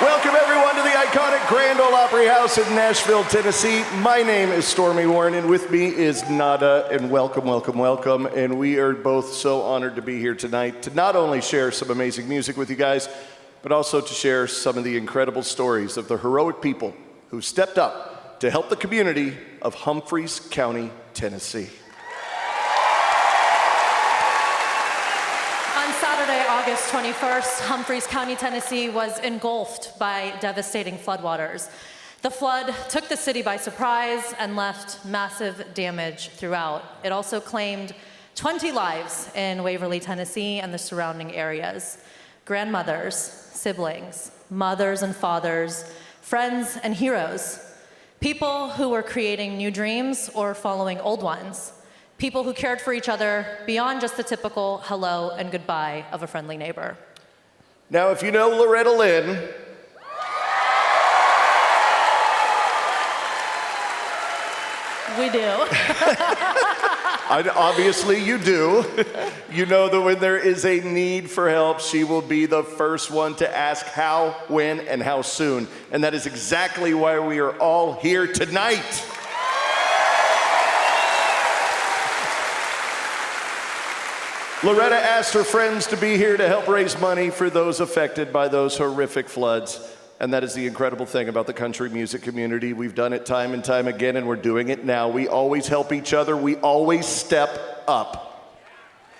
Welcome, everyone, to the iconic Grand Ole Opry House in Nashville, Tennessee. My name is Stormy Warren, and with me is Nada, and welcome, welcome, welcome. And we are both so honored to be here tonight to not only share some amazing music with you guys, but also to share some of the incredible stories of the heroic people who stepped up to help the community of Humphreys County, Tennessee. Saturday, August 21st, Humphreys County, Tennessee was engulfed by devastating floodwaters. The flood took the city by surprise and left massive damage throughout. It also claimed 20 lives in Waverly, Tennessee and the surrounding areas. Grandmothers, siblings, mothers and fathers, friends and heroes. People who were creating new dreams or following old ones. People who cared for each other beyond just the typical hello and goodbye of a friendly neighbor. Now, if you know Loretta Lynn, we do. Obviously you do. You know that when there is a need for help, she will be the first one to ask how, when, and how soon. And that is exactly why we are all here tonight. Loretta asked her friends to be here to help raise money for those affected by those horrific floods. And that is the incredible thing about the country music community. We've done it time and time again, and we're doing it now. We always help each other. We always step up.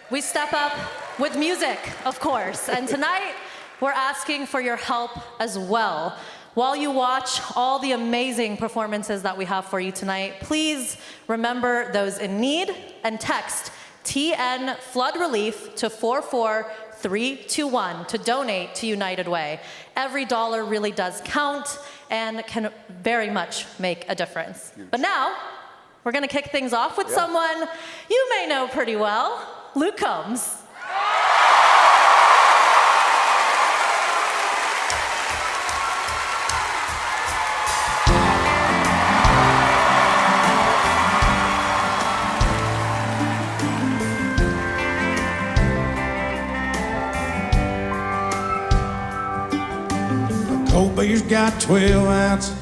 We step up with music, of course. And tonight, we're asking for your help as well. While you watch all the amazing performances that we have for you tonight, please remember those in need and text TN Flood Relief to 44321 to donate to United Way. Every dollar really does count and can very much make a difference. But now, we're gonna kick things off with someone you may know pretty well, Luke Combs. Cold beer's got 12 ounces.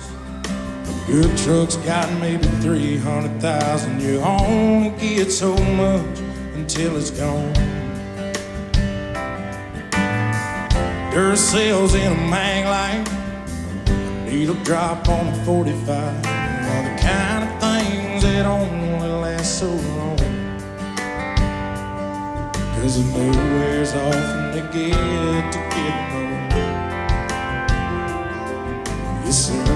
A good truck's got maybe 300,000. You only get so much until it's gone. Duracells in a mag light, needle drop on a 45. All the kind of things that only last so long. 'Cause it never wears off and they get to get more. Sooner or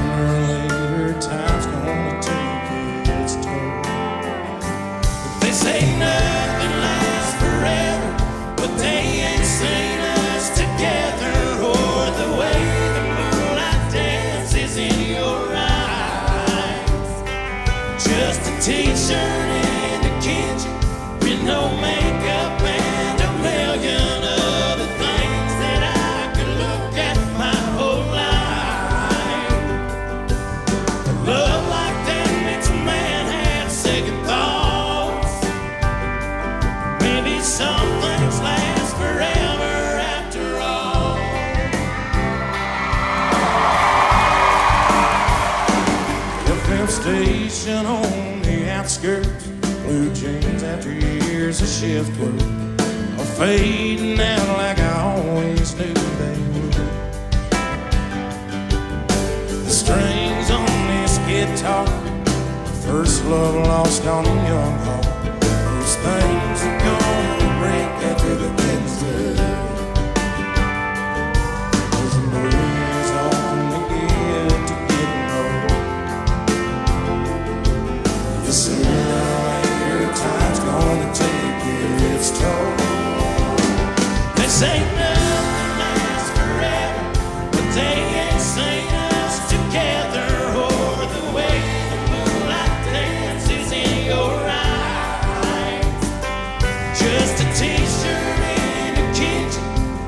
later, time's gonna take its toll. But they say nothing lasts forever, but they ain't seen us together, or the way the moonlight dances in your eyes. Just a t-shirt in the kitchen with no makeup and a million other things that I could look at my whole life. Love like that makes a man have second thoughts. Maybe some things last forever after all. FM station on the outskirts, blue jeans after years of shift work are fading out like I always knew they would. The strings on guitar, first love lost on a young heart. Those things are gonna break after the things do. Those memories often get to getting old. Yes, sooner or later, time's gonna take its toll. They say nothing lasts forever, but they ain't seen us together. Just a t-shirt in the kitchen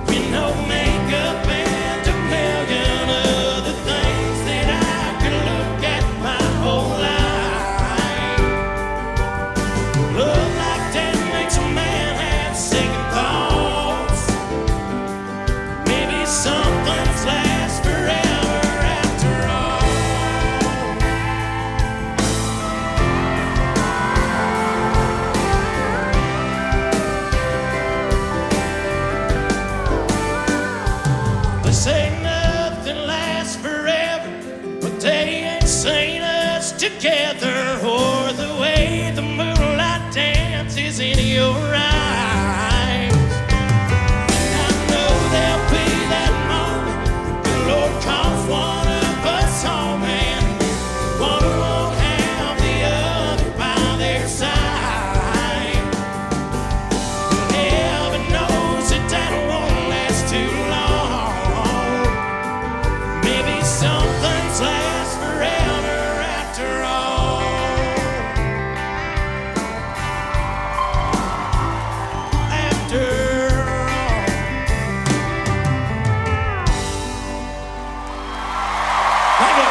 with no makeup and a million other things that I could look at my whole life. Love like that makes a man have second thoughts. Maybe some things last forever. say nothing lasts forever, but they ain't seen us together, or the way the moonlight dances in your eyes. I know there'll be that moment the Lord calls one of us home, and one won't have the other by their side. But heaven knows that won't last too long. Maybe some things last forever after all. After all. Thank you.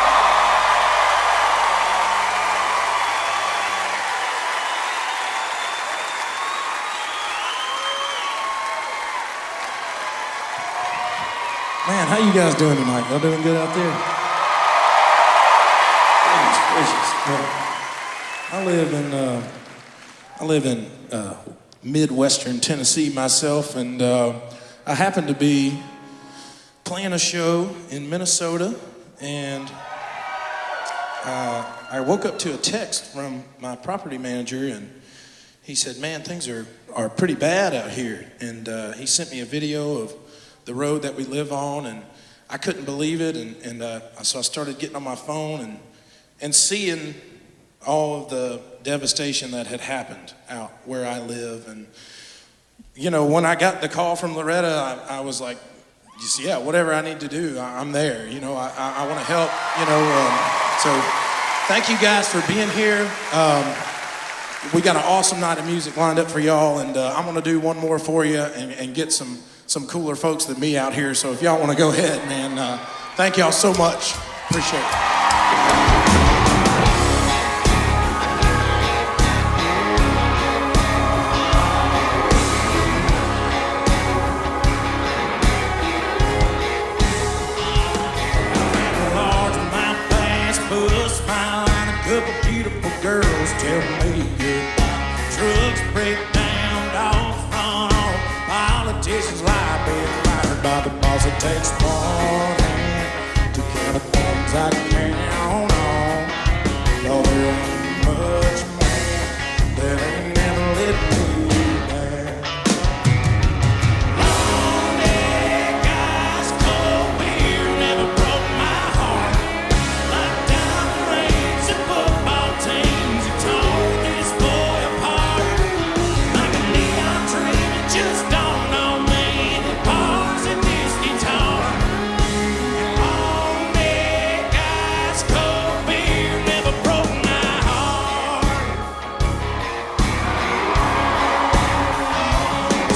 Man, how you guys doing tonight? Y'all doing good out there? Goodness gracious. Well, I live in Midwestern Tennessee myself, and I happen to be playing a show in Minnesota, and I woke up to a text from my property manager, and he said, "Man, things are pretty bad out here." And he sent me a video of the road that we live on, and I couldn't believe it, and so I started getting on my phone and seeing all of the devastation that had happened out where I live. And you know, when I got the call from Loretta, I was like, just, yeah, whatever I need to do, I'm there. You know, I want to help. You know, so thank you guys for being here. We got an awesome night of music lined up for y'all, and I'm gonna do one more for you and get some cooler folks than me out here. So if y'all want to go ahead, man, thank y'all so much. Appreciate it. Large my past, put a smile on a couple beautiful girls tell me goodbye. Trucks break down, dogs run off, politicians lie, being fired by the boss. It takes one hand to count the things I count on. No, there ain't much, man, that ain't never let me down. Long neck guys, cold beer never broke my heart. Like diamond rings and football teams, it tore this boy apart. Like a neon dream, it just dawned on me that bars and this guitar. Long neck guys, cold beer never broke my heart.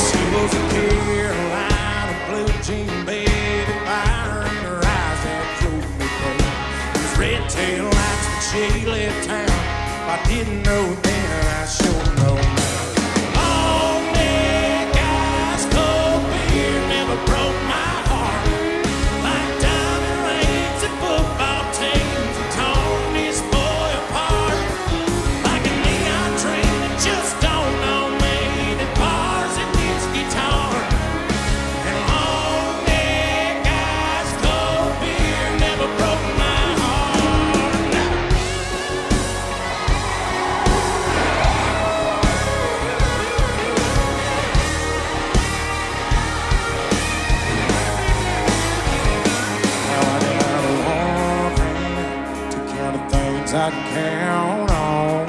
She was a Carolina blue jean baby, fire in her eyes that drove me crazy. Those red tail lights when she left town. If I didn't know then, I sure know now. Long neck guys, cold beer never broke my heart. Like diamond rings and football teams, it torn this boy apart. Like a neon dream that just dawned on me that bars and this guitar. And long neck guys, cold beer never broke my heart. Now I got one hand to count the things I can count on,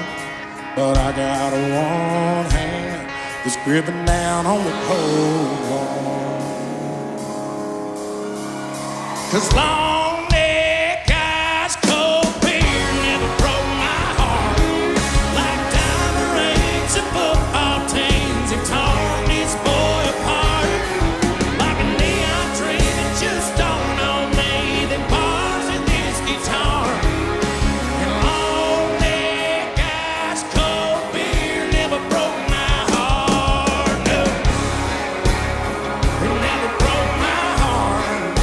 but I got one hand that's gripping down on the cold one. 'Cause long neck guys, cold beer never broke my heart. Like diamond rings and football teams, it torn this boy apart. Like a neon dream, it just dawned on me that bars and this guitar. And long neck guys, cold beer never broke my heart. No, it never broke my heart.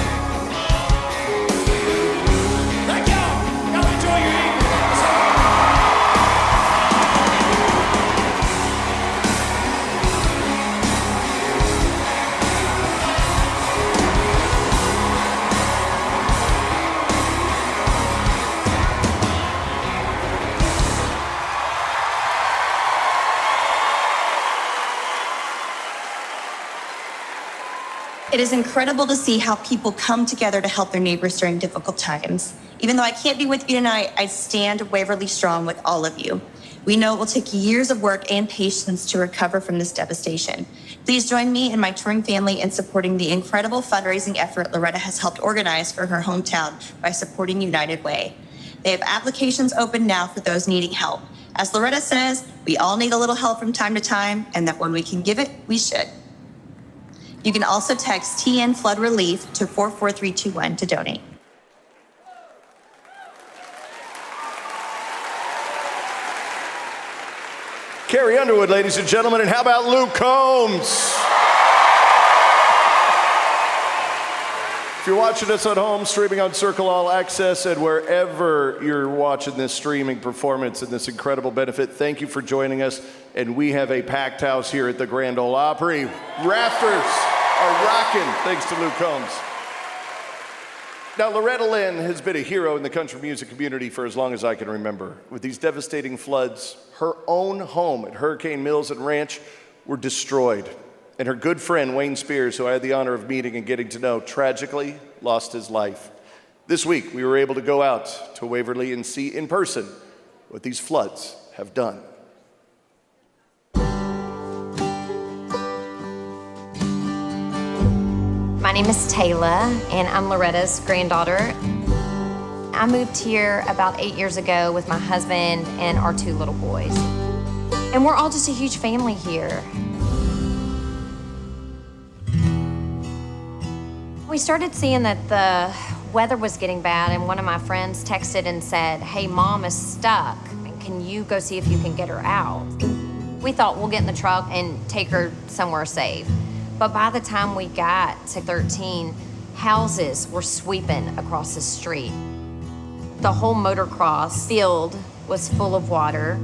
It is incredible to see how people come together to help their neighbors during difficult times. Even though I can't be with you tonight, I stand Waverly strong with all of you. We know it will take years of work and patience to recover from this devastation. Please join me and my touring family in supporting the incredible fundraising effort Loretta has helped organize for her hometown by supporting United Way. They have applications open now for those needing help. As Loretta says, we all need a little help from time to time, and that when we can give it, we should. You can also text TN Flood Relief to 44321 to donate. Carrie Underwood, ladies and gentlemen, and how about Luke Combs? If you're watching us at home, streaming on Circle All Access, and wherever you're watching this streaming performance and this incredible benefit, thank you for joining us. And we have a packed house here at the Grand Ole Opry. Rafters are rocking, thanks to Luke Combs. Now, Loretta Lynn has been a hero in the country music community for as long as I can remember. With these devastating floods, her own home at Hurricane Mills and Ranch were destroyed. And her good friend, Wayne Spears, who I had the honor of meeting and getting to know, tragically lost his life. This week, we were able to go out to Waverly and see in person what these floods have done. My name is Taylor, and I'm Loretta's granddaughter. I moved here about 8 years ago with my husband and our 2 little boys. And we're all just a huge family here. We started seeing that the weather was getting bad, and one of my friends texted and said, "Hey, Mom is stuck. Can you go see if you can get her out?" We thought we'll get in the truck and take her somewhere safe. But by the time we got to 13, houses were sweeping across the street. The whole motocross field was full of water.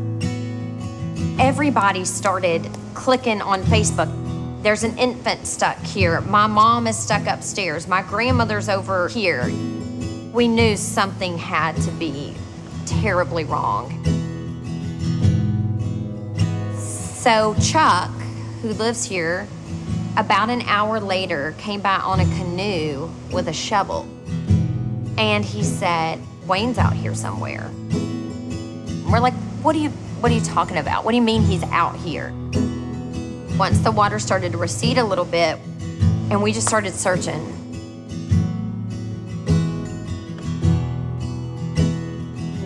Everybody started clicking on Facebook. There's an infant stuck here. My mom is stuck upstairs. My grandmother's over here. We knew something had to be terribly wrong. So Chuck, who lives here, about an hour later came by on a canoe with a shovel. And he said, "Wayne's out here somewhere." We're like, what are you talking about? What do you mean he's out here? Once the water started to recede a little bit, and we just started searching.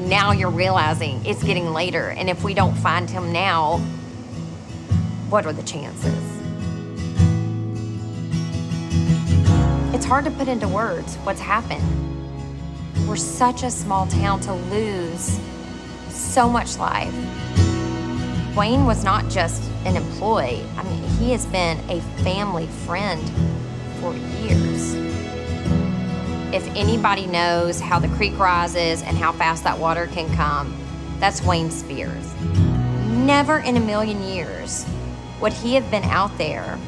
Now you're realizing it's getting later, and if we don't find him now, what are the chances? It's hard to put into words what's happened. We're such a small town to lose so much life. Wayne was not just an employee. I mean, he has been a family friend for years. If anybody knows how the creek rises and how fast that water can come, that's Wayne Spears. Never in a million years would he have been out there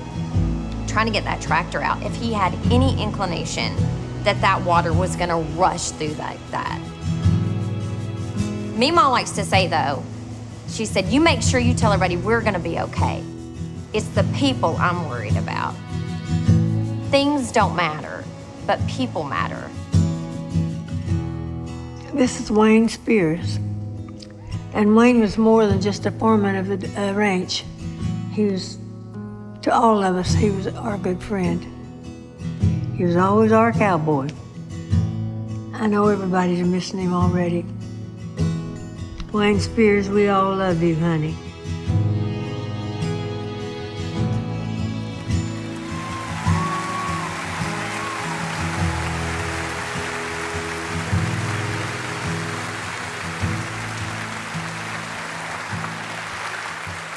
trying to get that tractor out if he had any inclination that that water was gonna rush through like that. Meemaw likes to say though, she said, "You make sure you tell everybody we're gonna be okay. It's the people I'm worried about. Things don't matter, but people matter." This is Wayne Spears. And Wayne was more than just a foreman of the ranch. He was, to all of us, he was our good friend. He was always our cowboy. I know everybody's missing him already. Wayne Spears, we all love you, honey.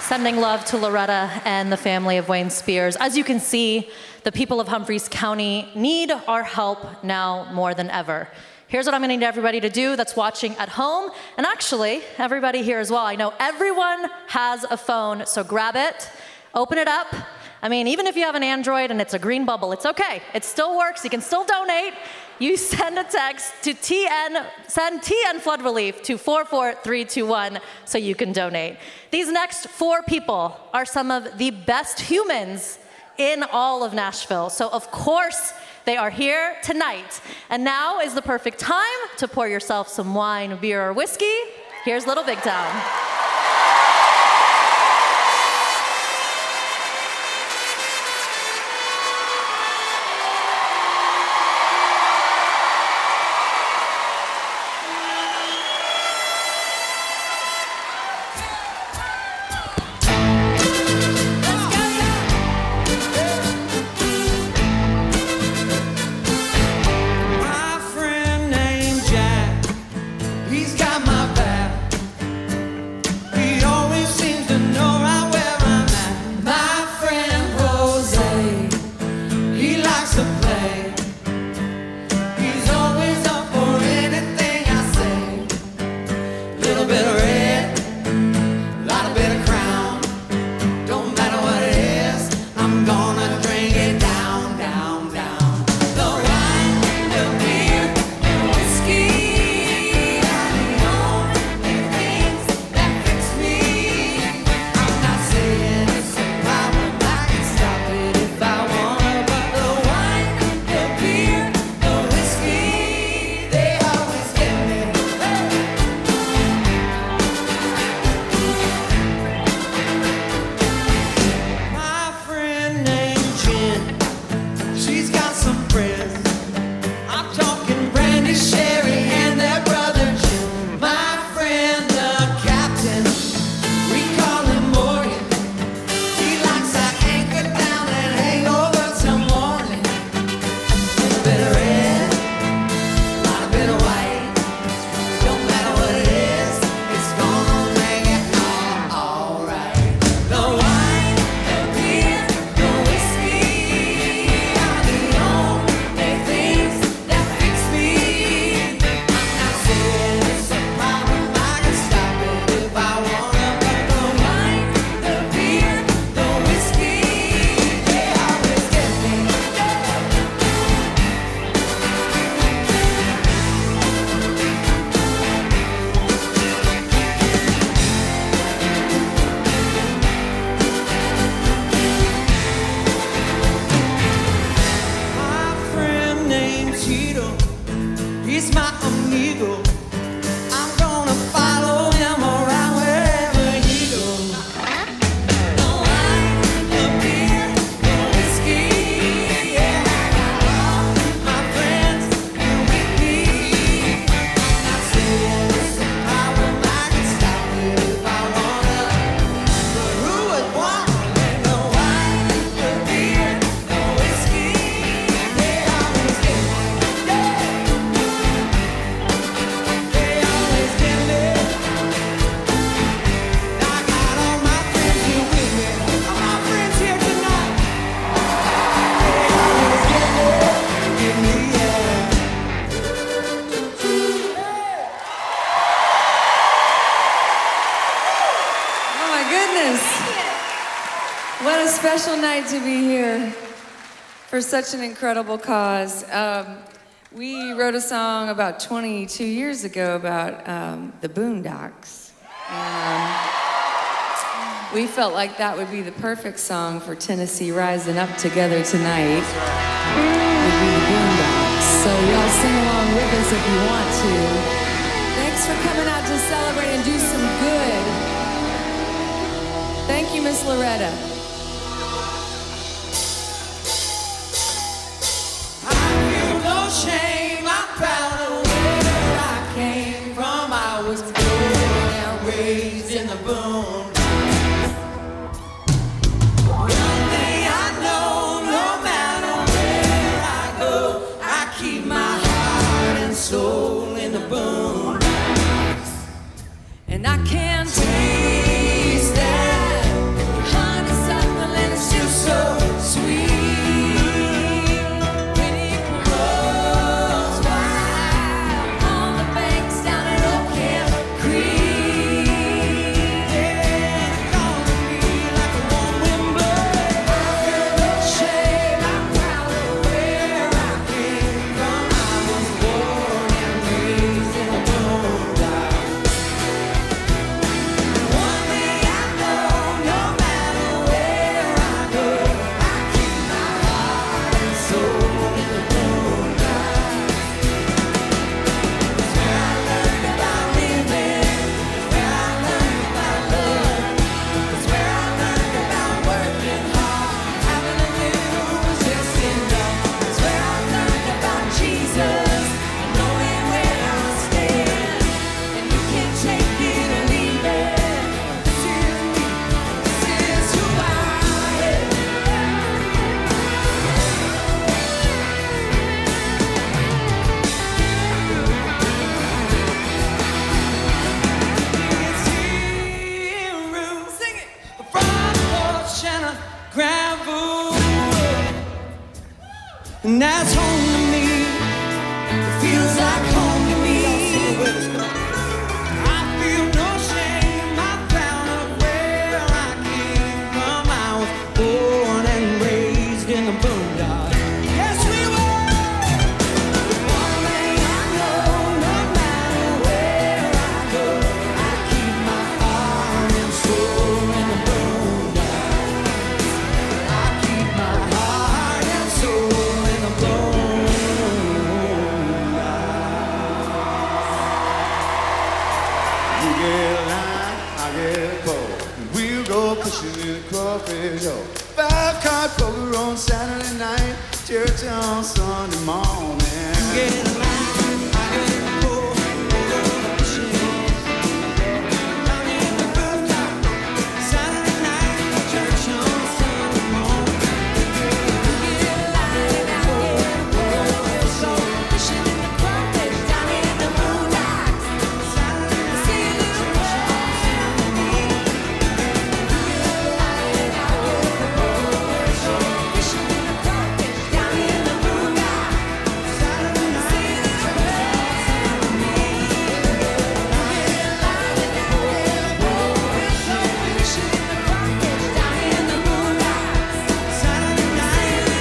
Sending love to Loretta and the family of Wayne Spears. As you can see, the people of Humphreys County need our help now more than ever. Here's what I'm gonna need everybody to do that's watching at home, and actually, everybody here as well. I know everyone has a phone, so grab it, open it up. I mean, even if you have an Android and it's a green bubble, it's okay. It still works, you can still donate. You send a text to send TN Flood Relief to 44321 so you can donate. These next 4 people are some of the best humans in all of Nashville. So of course they are here tonight. And now is the perfect time to pour yourself some wine, beer, or whiskey. Here's Little Big Town. My friend named Jack, he's got my back. He always seems to know right where I'm at. My friend Jose, he likes to play. He's always up for anything I say. Little bit of red, lot of bit of crown. Don't matter what it is, I'm gonna drink it down, down, down. The wine, the beer, the whiskey are the only things that fix me. I'm not saying it's a problem, I can stop it if I wanna. But the wine, the beer, the whiskey, they always get me. My friend named Jen, she's got some friends. I'm talking Brandy, Sherry, and their brother Jim. My friend the captain, we call him Morgan. He likes to anchor down and hang over till morning. Little bit of red, lot of bit of white. Don't matter what it is, it's gonna make it all right. The wine, the beer, the whiskey are the only things that fix me. I'm not saying it's a problem, I can stop it if I wanna. But the wine, the beer, the whiskey, they always get me. My friend named Tito, he's my amigo. I'm gonna follow him around wherever he goes. The wine, the beer, the whiskey, yeah, I got all my friends here with me. I'm not saying it's a problem, I can stop it if I wanna. But who would want the wine, the beer, the whiskey? They always get me. They always get me. I got all my friends here with me. All my friends here tonight. They always get me, yeah. Oh my goodness. What a special night to be here for such an incredible cause. We wrote a song about 22 years ago about the Boondocks. We felt like that would be the perfect song for Tennessee rising up together tonight. Would be the Boondocks. So y'all sing along with us if you want to. Thanks for coming out to celebrate and do some good. Thank you, Miss Loretta. I feel no shame, I'm proud of where I came from. I was born and raised in the boondocks. One thing I know, no matter where I go, I keep my heart and soul in the boondocks. And I can't taste that honeysuckle and it's just so sweet. When it grows wild on the banks down at Oak Hill Creek. Yeah, it's gonna be like a warm wind blowing. I feel no shame, I'm proud of where I came from. I was born and raised in the boondocks. and that's home to me. It feels like home to me. I feel no shame. I'm proud of where I came from. I was born and raised in the boondocks. Yes, we were. One thing I know, no matter where I go, I keep my heart and soul in the boondocks. I keep my heart and soul in the boondocks. You get a line, I get a pole. We'll go pushing in the crawfish hole. 5-card poker on Saturday night, church on Sunday morning. You get a line, I get a pole. We'll go pushing down in the rooftop. Saturday night, church on Sunday morning. You get a line, I get a pole. We'll go pushing in the crawfish down in the boondocks. Saturday night,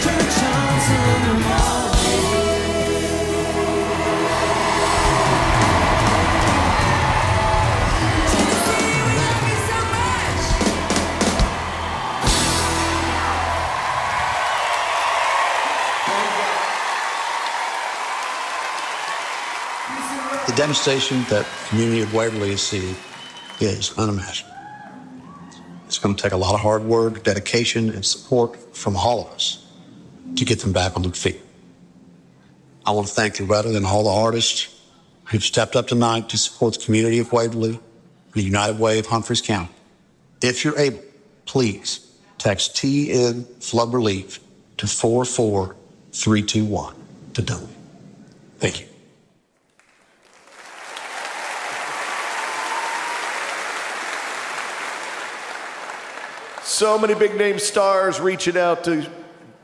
church on Sunday morning. The devastation that the community of Waverly has seen is unimaginable. It's going to take a lot of hard work, dedication, and support from all of us to get them back on their feet. I want to thank Loretta and all the artists who've stepped up tonight to support the community of Waverly and the United Way of Humphreys County. If you're able, please text TN Flood Relief to 44321 to donate. Thank you. So many big name stars reaching out to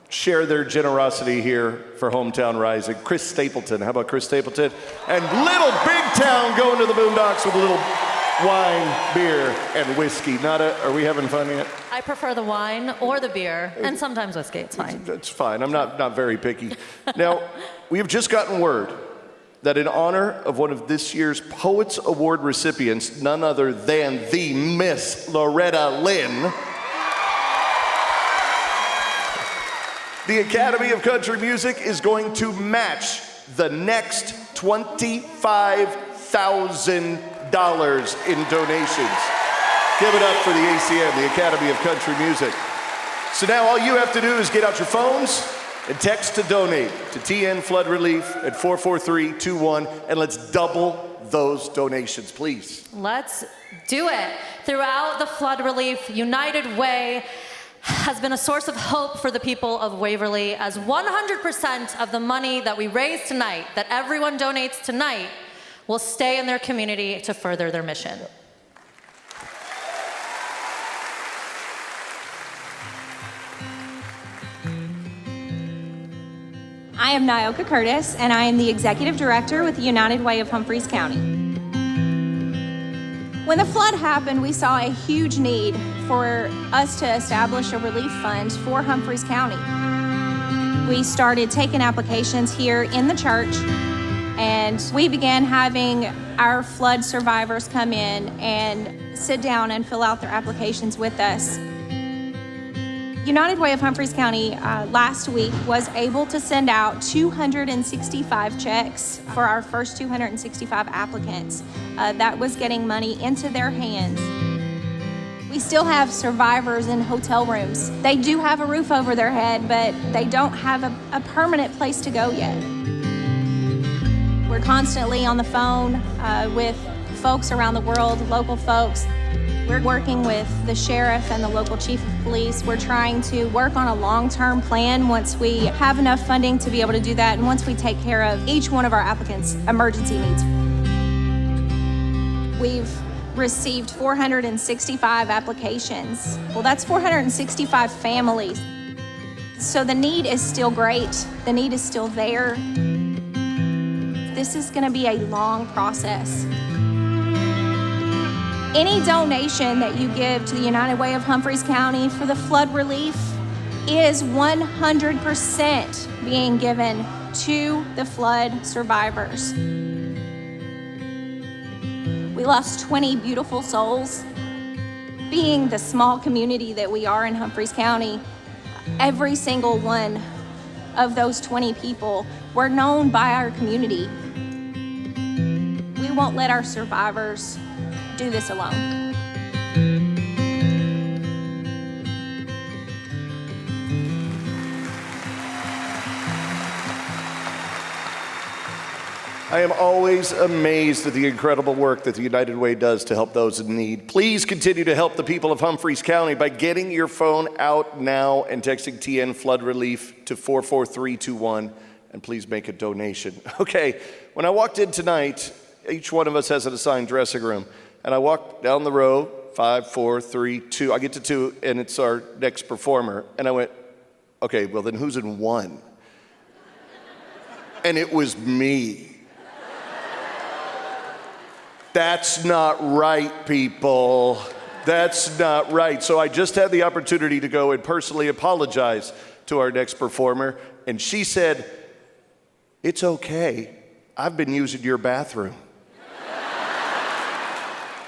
share their generosity here for Hometown Rising. Chris Stapleton, how about Chris Stapleton? And Little Big Town going to the Boondocks with a little wine, beer, and whiskey. Nada, are we having fun yet? I prefer the wine or the beer, and sometimes whiskey. It's fine. That's fine. I'm not very picky. Now, we have just gotten word that in honor of one of this year's Poets Award recipients, none other than the Miss Loretta Lynn, the Academy of Country Music is going to match the next $25,000 in donations. Give it up for the ACM, the Academy of Country Music. So now all you have to do is get out your phones and text to donate to TN Flood Relief at 44321, and let's double those donations, please. Let's do it. Throughout the flood relief, United Way has been a source of hope for the people of Waverly, as 100% of the money that we raise tonight, that everyone donates tonight, will stay in their community to further their mission. I am Nyoka Curtis, and I am the Executive Director with the United Way of Humphreys County. When the flood happened, we saw a huge need for us to establish a relief fund for Humphreys County. We started taking applications here in the church, and we began having our flood survivors come in and sit down and fill out their applications with us. United Way of Humphreys County last week was able to send out 265 checks for our first 265 applicants. That was getting money into their hands. We still have survivors in hotel rooms. They do have a roof over their head, but they don't have a permanent place to go yet. We're constantly on the phone with folks around the world, local folks. We're working with the sheriff and the local chief of police. We're trying to work on a long-term plan once we have enough funding to be able to do that, and once we take care of each one of our applicants' emergency needs. We've received 465 applications. Well, that's 465 families. So the need is still great. The need is still there. This is going to be a long process. Any donation that you give to the United Way of Humphreys County for the flood relief is 100% being given to the flood survivors. We lost 20 beautiful souls. Being the small community that we are in Humphreys County, every single one of those 20 people were known by our community. We won't let our survivors do this alone. I am always amazed at the incredible work that the United Way does to help those in need. Please continue to help the people of Humphreys County by getting your phone out now and texting TN Flood Relief to 44321, and please make a donation. Okay, when I walked in tonight, each one of us has an assigned dressing room, and I walked down the row, 5, 4, 3, 2. I get to 2, and it's our next performer, and I went, okay, well then who's in 1? And it was me. That's not right, people. That's not right. So I just had the opportunity to go and personally apologize to our next performer. And she said, it's okay. I've been using your bathroom.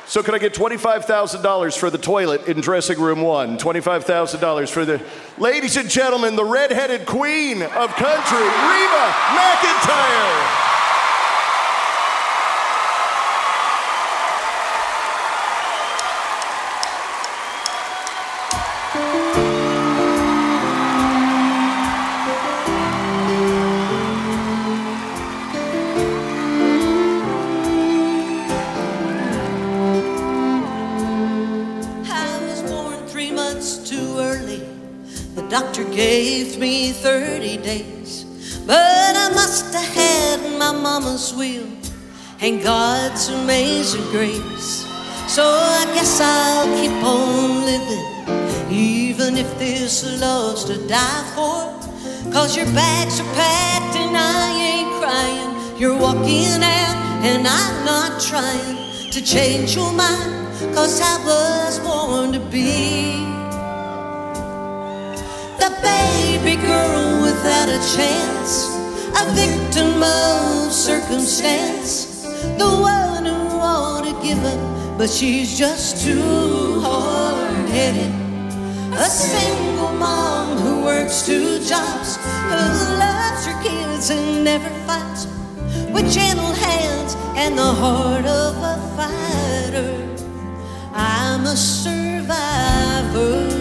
So can I get $25,000 for the toilet in dressing room 1? $25,000 for the, ladies and gentlemen, the redheaded queen of country, Reba McEntire. Doctor gave me 30 days, but I must have had my mama's will and God's amazing grace. So I guess I'll keep on living, even if this love's to die for. 'Cause your bags are packed and I ain't crying. You're walking out and I'm not trying to change your mind, 'cause I was born to be the baby girl without a chance, a victim of circumstance, the one who ought to give up, but she's just too hard-headed, a single mom who works 2 jobs, who loves her kids and never fights, with gentle hands and the heart of a fighter. I'm a survivor.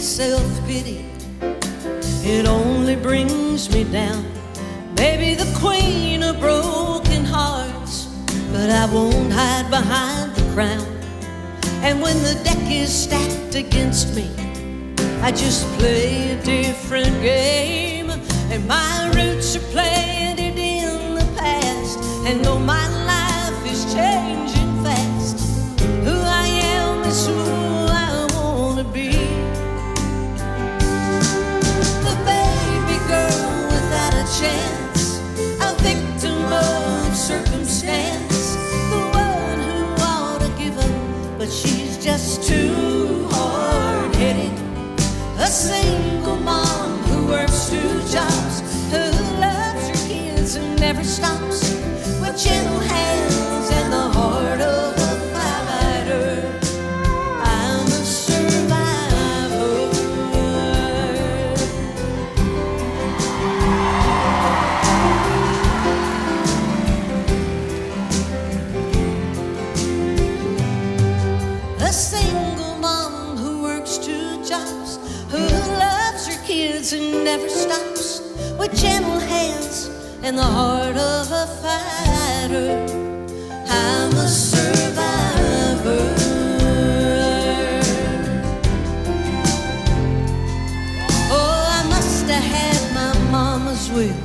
Self-pity, it only brings me down. Maybe the queen of broken hearts, but I won't hide behind the crown. And when the deck is stacked against me, I just play a different game. And my roots are planted in the past, and though my life is changing fast, who I am is who I want to be. Chance, a victim of circumstance, the one who ought to give up, but she's just too hard-headed, a single mom who works 2 jobs, who loves her kids and never stops, with gentle hands and the heart of a fighter. I'm a survivor. A single mom who works 2 jobs, who loves her kids and never stops, with gentle hands and the heart of a fighter. I'm a survivor. Oh, I must have had my mama's will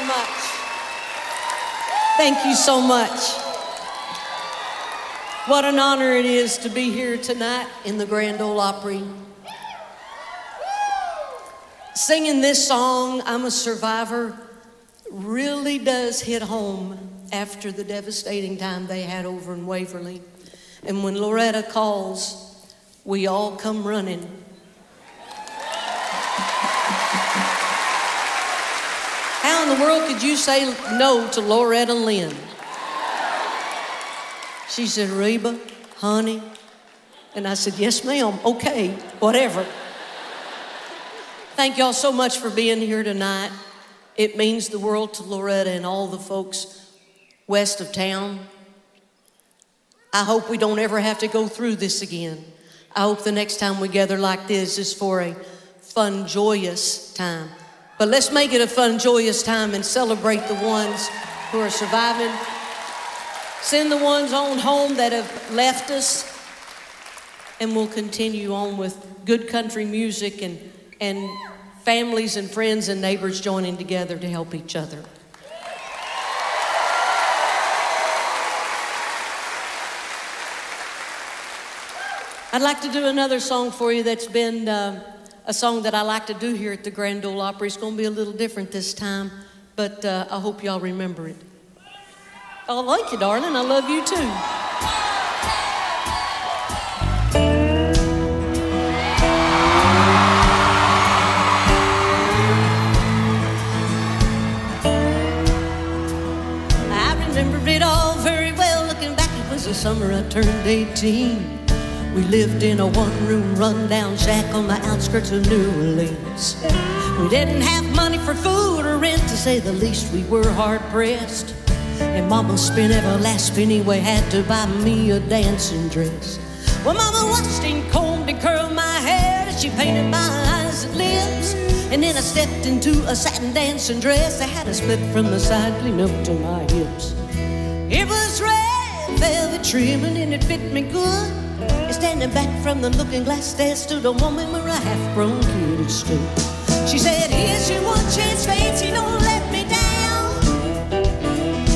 much. Thank you so much. What an honor it is to be here tonight in the Grand Ole Opry. Singing this song, I'm a Survivor, really does hit home after the devastating time they had over in Waverly. And when Loretta calls, we all come running. How in the world could you say no to Loretta Lynn? She said, Reba, honey. And I said, yes, ma'am. Okay, whatever. Thank y'all so much for being here tonight. It means the world to Loretta and all the folks west of town. I hope we don't ever have to go through this again. I hope the next time we gather like this is for a fun, joyous time. But let's make it a fun, joyous time and celebrate the ones who are surviving. Send the ones on home that have left us. And we'll continue on with good country music and families and friends and neighbors joining together to help each other. I'd like to do another song for you that's been a song that I like to do here at the Grand Ole Opry. It's going to be a little different this time, but I hope y'all remember it. I like you, darling. I love you, too. I remember it all very well. Looking back, it was the summer I turned 18. We lived in a one-room run-down shack on the outskirts of New Orleans. We didn't have money for food or rent, to say the least. We were hard-pressed. And Mama spent every last penny we had to buy me a dancing dress. Well, Mama washed and combed and curled my hair as she painted my eyes and lips. And then I stepped into a satin dancing dress that had a split from the side clean up to my hips. It was red velvet trimming and it fit me good. And standing back from the looking glass there stood a woman with a half-grown kid at stood. She said, here's your one chance, fancy, don't let me down.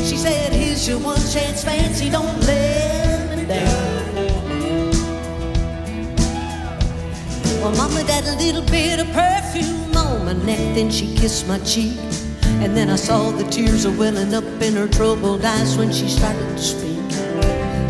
She said, here's your one chance, fancy, don't let me down. Well, Mama had a little bit of perfume on my neck, then she kissed my cheek. And then I saw the tears welling up in her troubled eyes when she started to speak.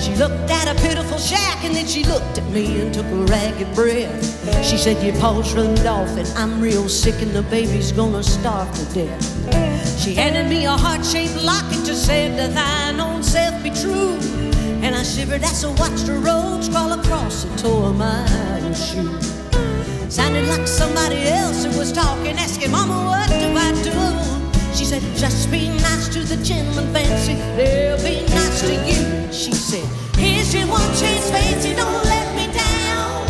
She looked at a pitiful shack and then she looked at me and took a ragged breath. She said, your paws rubbed off and I'm real sick and the baby's gonna starve to death. She handed me a heart-shaped locket, just said to thine own self be true. And I shivered as I watched her robe crawl across the toe of my shoe. Sounded like somebody else who was talking, asking, Mama, what do I do? She said, just be nice to the gentleman, fancy, they'll be nice to you. She said, here's your one chance, fancy, don't let me down.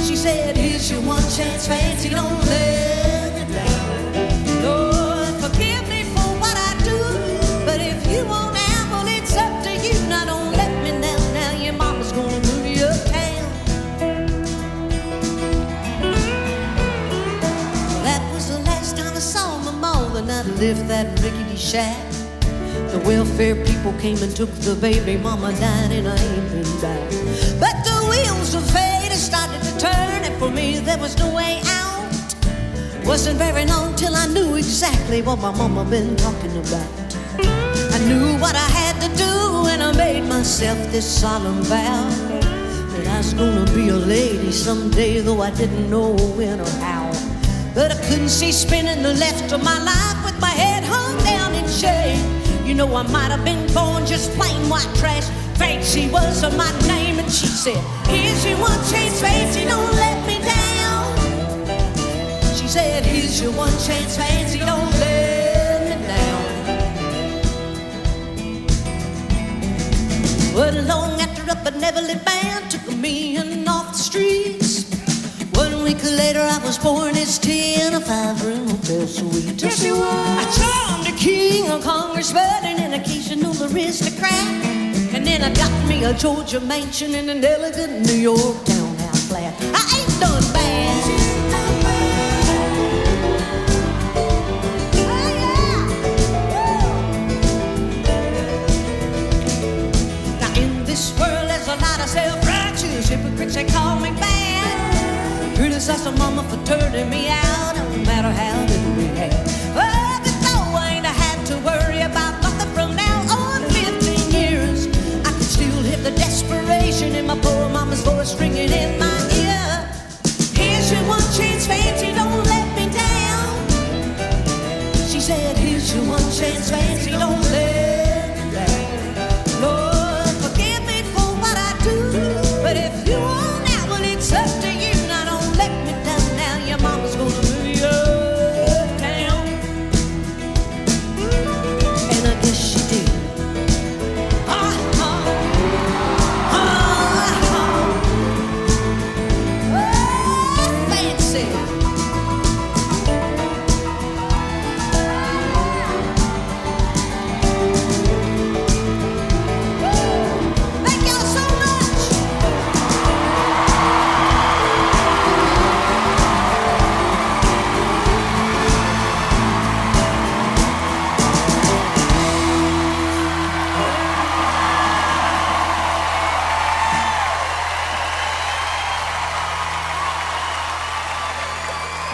She said, here's your one chance, fancy, don't let me down. Lord, forgive me for what I do, but if you won't have, well, it's up to you. Now don't let me down, now your mama's gonna move you uptown. Well, that was the last time I saw my mom, the night I left that rickety shack. The welfare people came and took the baby. Mama died and I ain't been back. But the wheels of fate started to turn, and for me there was no way out. Wasn't very long till I knew exactly what my mama been talking about. I knew what I had to do, and I made myself this solemn vow that I was gonna be a lady someday, though I didn't know when or how. But I couldn't see spending the rest of my life with my head hung down in shame. You know, I might have been born just plain white trash. Fancy was my name, and she said, here's your one chance, fancy, don't let me down. She said, here's your one chance, fancy, don't let me down. Well, long after a benevolent band took me in off the streets. 1 week later, I was born as 10, a 5-room hotel suite. Yes, you were. I charmed a king, a congressman, and an occasional aristocrat. And then I got me a Georgia mansion in an elegant New York townhouse flat. I ain't done bad. Oh, yeah. chance, fancy, don't let me down. Lord, forgive me for what I do, but if you want out, well, it's up to you. Now don't let me down. Now your mama's gonna move you uptown, and I guess she did. Fancy. Thank y'all so much.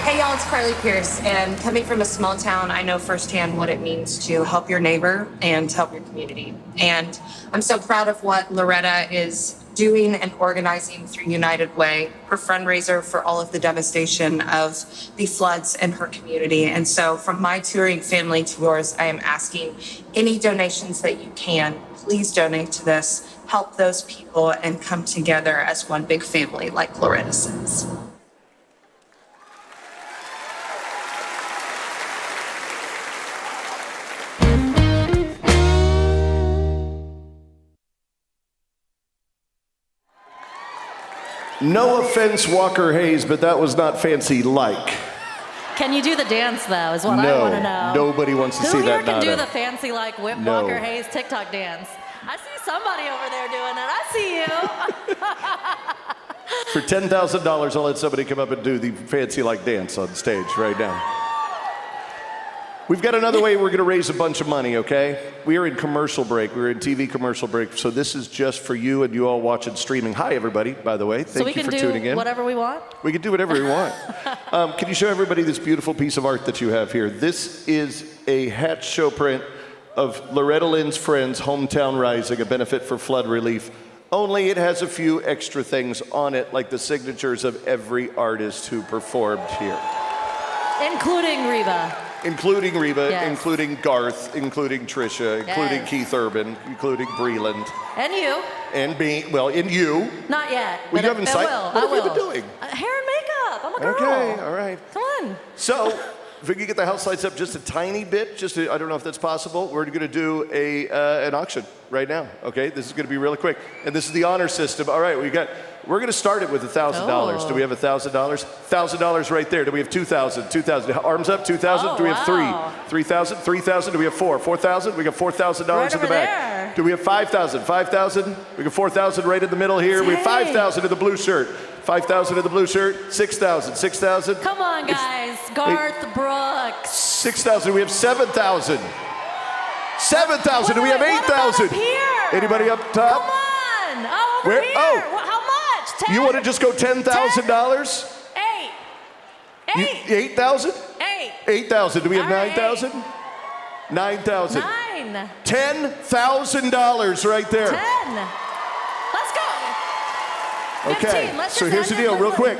Hey y'all, it's Carly Pierce, and coming from a small town, I know firsthand what it means to help your neighbor and help your community. And I'm so proud of what Loretta is doing and organizing through United Way, her fundraiser for all of the devastation of the floods in her community. And so from my touring family to yours, I am asking any donations that you can, please donate to this, help those people, and come together as one big family, like Loretta says. No offense, Walker Hayes, but that was not fancy like. Can you do the dance, though, is what I want to know. Nobody wants to see that, Who here can Nada. do the fancy, like, Whip No. Walker Hayes TikTok dance? I see somebody over there doing it. I see you. For $10,000, I'll let somebody come up and do the fancy like dance on stage right now. We've got another way we're going to raise a bunch of money, okay? We are in commercial break. We're in TV commercial break. So this is just for you and you all watching streaming. Hi, everybody, by the way. Thank you for tuning in. So we can do whatever we want? We can do whatever we want. Can you show everybody this beautiful piece of art that you have here? This is a hatch show print of Loretta Lynn's Friends, Hometown Rising, a benefit for flood relief. Only it has a few extra things on it, like the signatures of every artist who performed here. Including Reba. Including Reba, Yes. including Garth, including Trisha, including Yes. Keith Urban, including Breland, And you. and me. Well, and you. Not yet. Well, but you haven't I signed. will. What I have you will. been doing? Hair and makeup. I'm a girl. Okay, all right. Come on. So, if we could get the house lights up just a tiny bit, I don't know if that's possible. We're going to do an auction right now. Okay, this is going to be really quick, and this is the honor system. All right, we're going to start it with $1,000. Oh. Do we have $1,000? $1,000 right there. Do we have 2,000? 2,000. Arms up. 2,000. Oh, Do we have wow. 3,000? 3,000. Do we have 4? 4,000. We got $4,000 Right in the over back. there. Do we have 5,000? 5,000. We got 4,000 right in the middle here. We have Dang. 5,000 in the blue shirt. 5,000 in the blue shirt. 6,000. 6,000. Come on, guys. Garth Brooks. 6,000. We have 7,000. 7,000. Do we have What about 8,000? up here? Anybody up top? Come on. Oh, over Where- here. oh. How much? 10? You want to just go $10,000? 8. 8. 8,000? 8. 8,000. Do we have All right. 9,000? 9,000. 9. $10,000 right there. 10. Let's go. Okay. 15. Let's So just here's the end it. deal, real quick.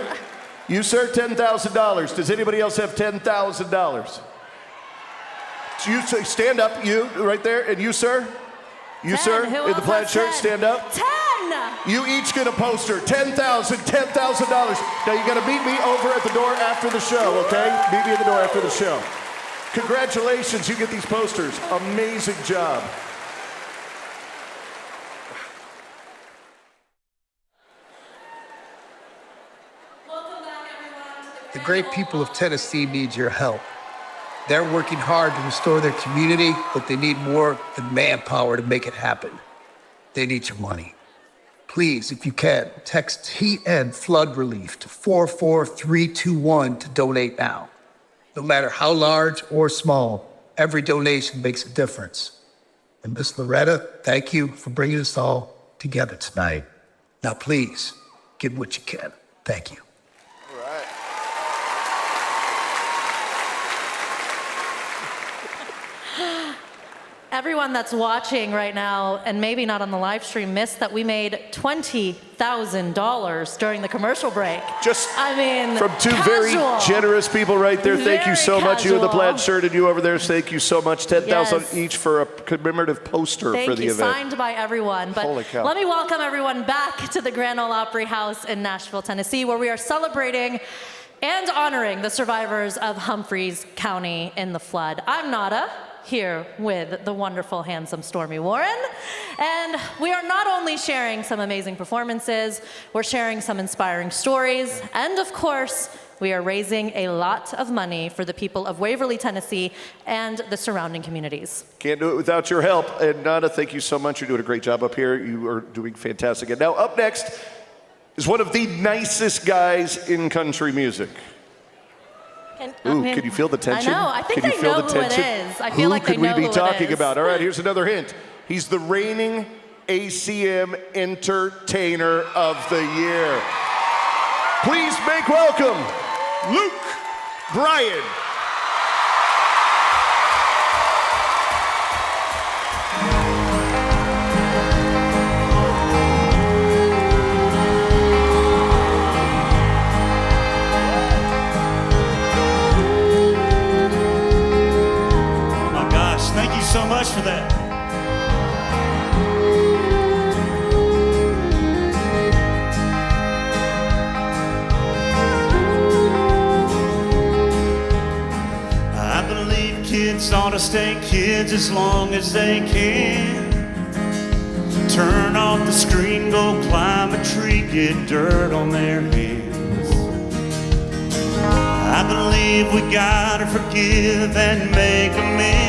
You, sir, $10,000. Does anybody else have $10,000? So you sir, stand up, you right there, and you, sir. You, 10. sir, Who in the else plaid has shirt, 10? stand up. 10. You each get a poster. $10,000. Now you got to meet me over at the door after the show, okay? Meet me at the door after the show. Congratulations, you get these posters. Amazing job. The great people of Tennessee need your help. They're working hard to restore their community, but they need more than manpower to make it happen. They need your money. Please, if you can, text TN Flood Relief to 44321 to donate now. No matter how large or small, every donation makes a difference. And Miss Loretta, thank you for bringing us all together tonight. Now, please, give what you can. Thank you. everyone that's watching right now and maybe not on the live stream missed that we made $20,000 during the commercial break. From two very generous people right there. Thank you so much. You in the plaid shirt and you over there. Thank you so much. 10,000 each for a commemorative poster for the event. Signed by everyone. But holy cow. Let me welcome everyone back to the Grand Ole Opry House in Nashville, Tennessee, where we are celebrating and honoring the survivors of Humphreys County in the flood. I'm Nada, here with the wonderful, handsome Stormy Warren. And we are not only sharing some amazing performances, we're sharing some inspiring stories, and of course, we are raising a lot of money for the people of Waverly, Tennessee, and the surrounding communities. Can't do it without your help. And Nada, thank you so much. You're doing a great job up here. You are doing fantastic. And now up next is one of the nicest guys in country music. Can you feel the tension? I know. I think they know who it is. I feel like they know who it is. Who could we be talking about? All right, here's another hint. He's the reigning ACM Entertainer of the Year. Please make welcome Luke Bryan. Thank you so much for that. I believe kids ought to stay kids as long as they can. Turn off the screen, go climb a tree, get dirt on their hands. I believe we gotta forgive and make amends.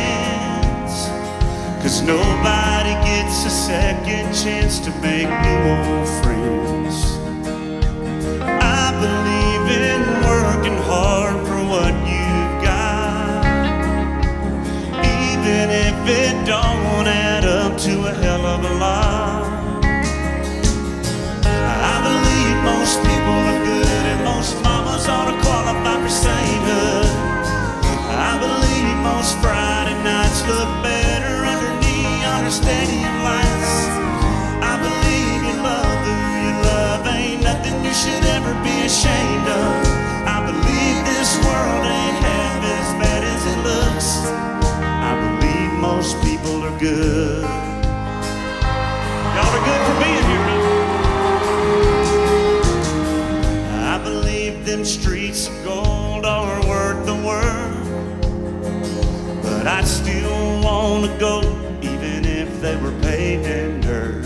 'Cause nobody gets a second chance to make new old friends. I believe in working hard for what you've got, even if it don't add up to a hell of a lot. I believe most people are good and most mamas ought to qualify for sainthood. I believe most Friday nights look better stadium lights. I believe you love who you love. Ain't nothing you should ever be ashamed of. I believe this world ain't half as bad as it looks. I believe most people are good. Y'all are good for being here, man. I believe them streets of gold are worth the world, but I still wanna go they were paved in dirt.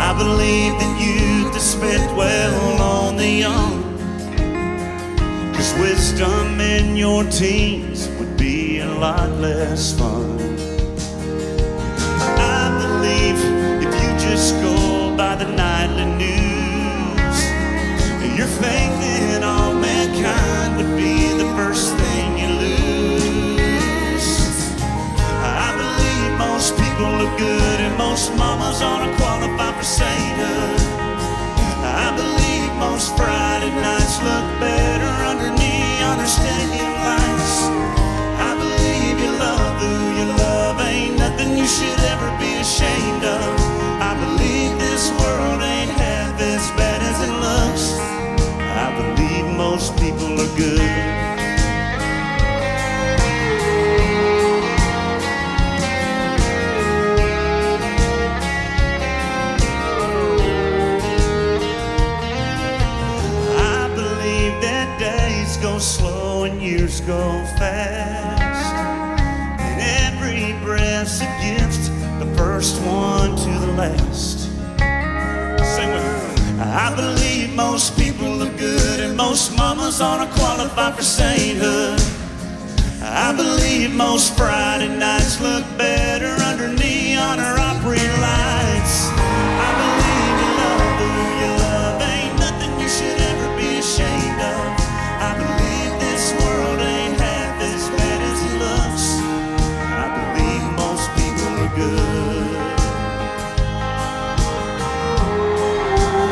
I believe that youth is spent well on the young, 'cause wisdom in your teens would be a lot less fun. I believe if you just go by the nightly news, your faith in all mankind would be the first thing you lose. Most people look good and most mamas ought to qualify for sainthood. I believe most Friday nights look better under neon or stadium lights. I believe you love who you love. Ain't nothing you should ever be ashamed of. I believe this world ain't half as bad as it looks. I believe most people are good. Go slow and years go fast, and every breath's a gift, the first one to the last. Sing with me. I believe most people look good and most mamas ought to qualify for sainthood. I believe most Friday nights look better under neon or Opry lights. I believe you love who you love. Ain't nothing you should ever be ashamed of. I believe this world ain't half as bad as it looks. I believe most people are good.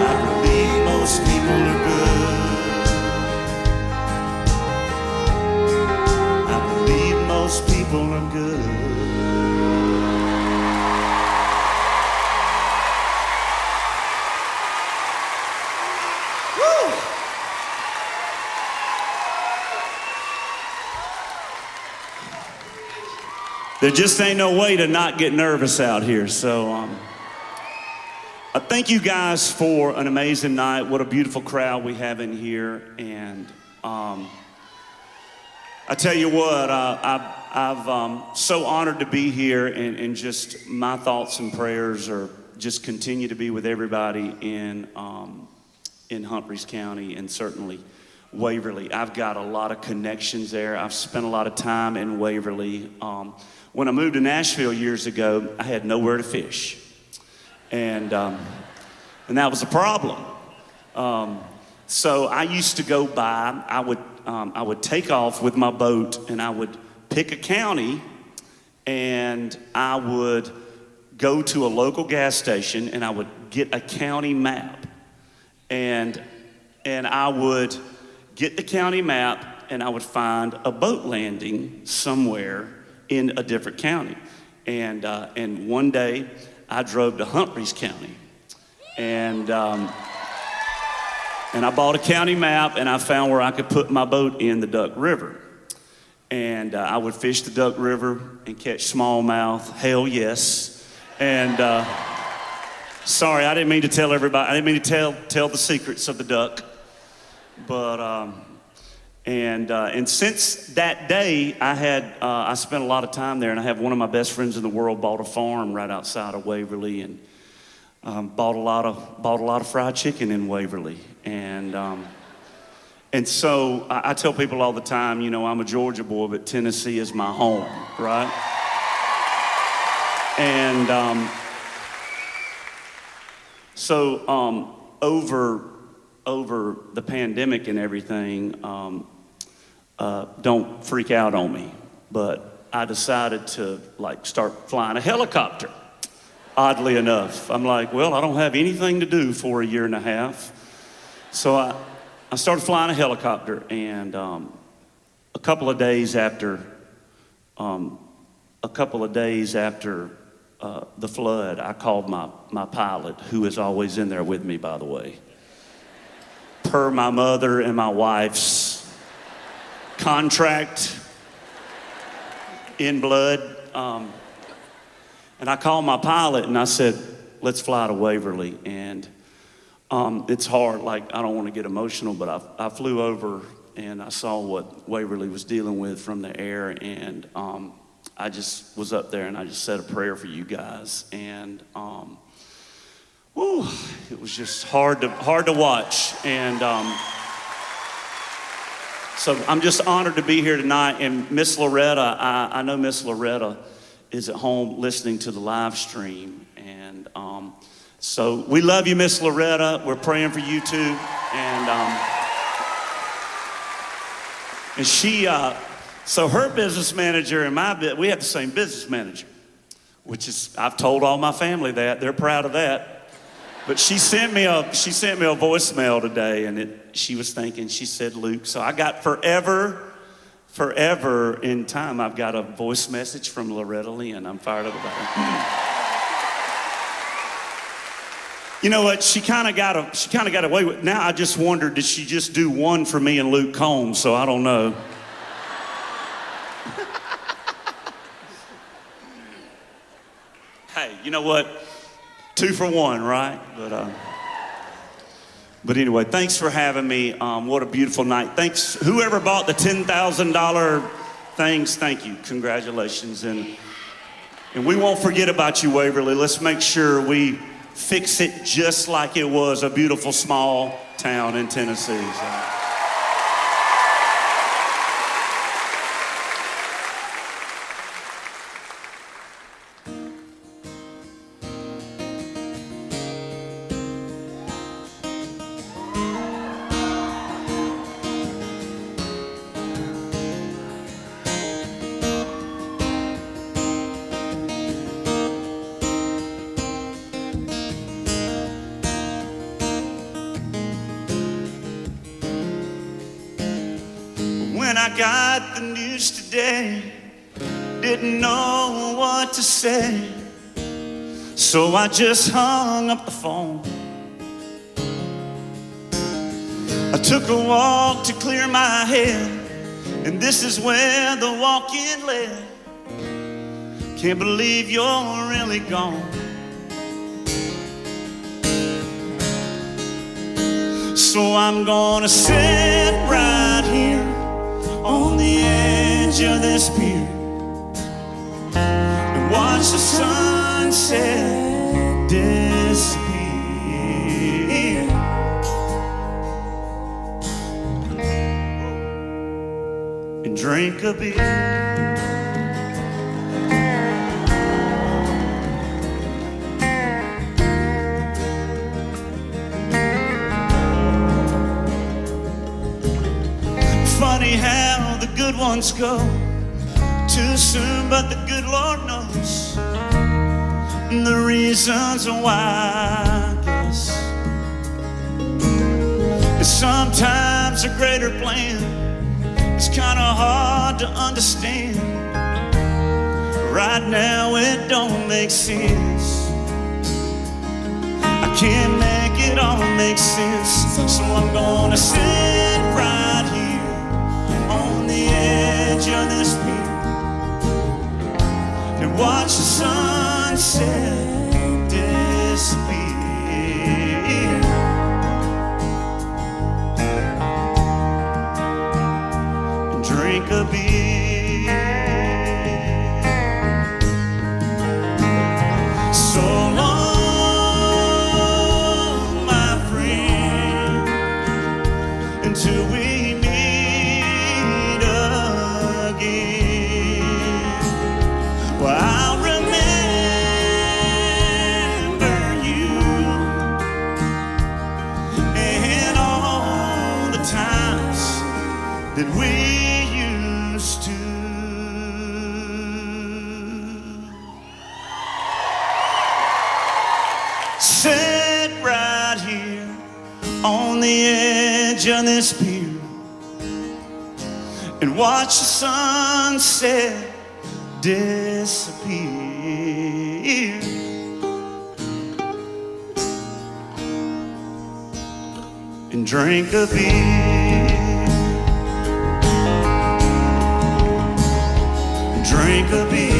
I believe most people are good. I believe most people full of good. There just ain't no way to not get nervous out here. So thank you guys for an amazing night. What a beautiful crowd we have in here. And I tell you what, I'm so honored to be here, and just my thoughts and prayers are just continue to be with everybody in Humphreys County, and certainly Waverly. I've got a lot of connections there. I've spent a lot of time in Waverly. When I moved to Nashville years ago, I had nowhere to fish, and that was a problem. So I used to go by. I would take off with my boat, and I would pick a county, and I would go to a local gas station, and I would get a county map, and I would get the county map, and I would find a boat landing somewhere in a different county. And one day I drove to Humphreys County, and I bought a county map, and I found where I could put my boat in the Duck River. And I would fish the Duck River and catch smallmouth, hell yes. And sorry, I didn't mean to tell everybody, I didn't mean to tell the secrets of the duck. But, and since that day, I spent a lot of time there, and I have one of my best friends in the world bought a farm right outside of Waverly, and bought a lot of fried chicken in Waverly. And so I tell people all the time, you know, I'm a Georgia boy, but Tennessee is my home, right? And so over the pandemic and everything, don't freak out on me, but I decided to start flying a helicopter. Oddly enough, I'm like, well, I don't have anything to do for a year and a half, so I started flying a helicopter. And a couple of days after the flood, I called my pilot, who is always in there with me, by the way, per my mother and my wife's contract in blood. And I called my pilot and I said, let's fly to Waverly. And it's hard, I don't want to get emotional, but I flew over and I saw what Waverly was dealing with from the air. And I just was up there and I just said a prayer for you guys. And it was just hard to watch. And so I'm just honored to be here tonight. And Miss Loretta, I know Miss Loretta is at home listening to the live stream. And so we love you, Miss Loretta. We're praying for you too. And she, so her business manager and we have the same business manager, which is, I've told all my family that. They're proud of that. But she sent me a voicemail today, and she was thinking, she said, Luke, so I got forever in time, I've got a voice message from Loretta Lynn. I'm fired up about it. You know what? She kind of got away with. Now I just wonder, did she just do one for me and Luke Combs? So I don't know. Hey, you know what? 2 for 1, right? But anyway, thanks for having me. What a beautiful night. Thanks, whoever bought the $10,000 things, thank you. Congratulations. And we won't forget about you, Waverly. Let's make sure we fix it just like it was a beautiful small town in Tennessee. So. When I got the news today didn't know what to say, so I just hung up the phone. I took a walk to clear my head, and this is where the walk-in led. Can't believe you're really gone. So I'm gonna sit right here on the edge of this pier and watch the sunset disappear. And drink a beer. Funny how the good ones go too soon, but the good Lord knows the reasons why, I guess. And sometimes a greater plan is kind of hard to understand. Right now it don't make sense. I can't make it all make sense. So I'm gonna sit right here on the edge of this pier and watch the sunset disappear. And drink a beer. So long, my friend, until we that we used to. Sit right here on the edge of this pier and watch the sunset disappear. And drink a beer. Drink a beer.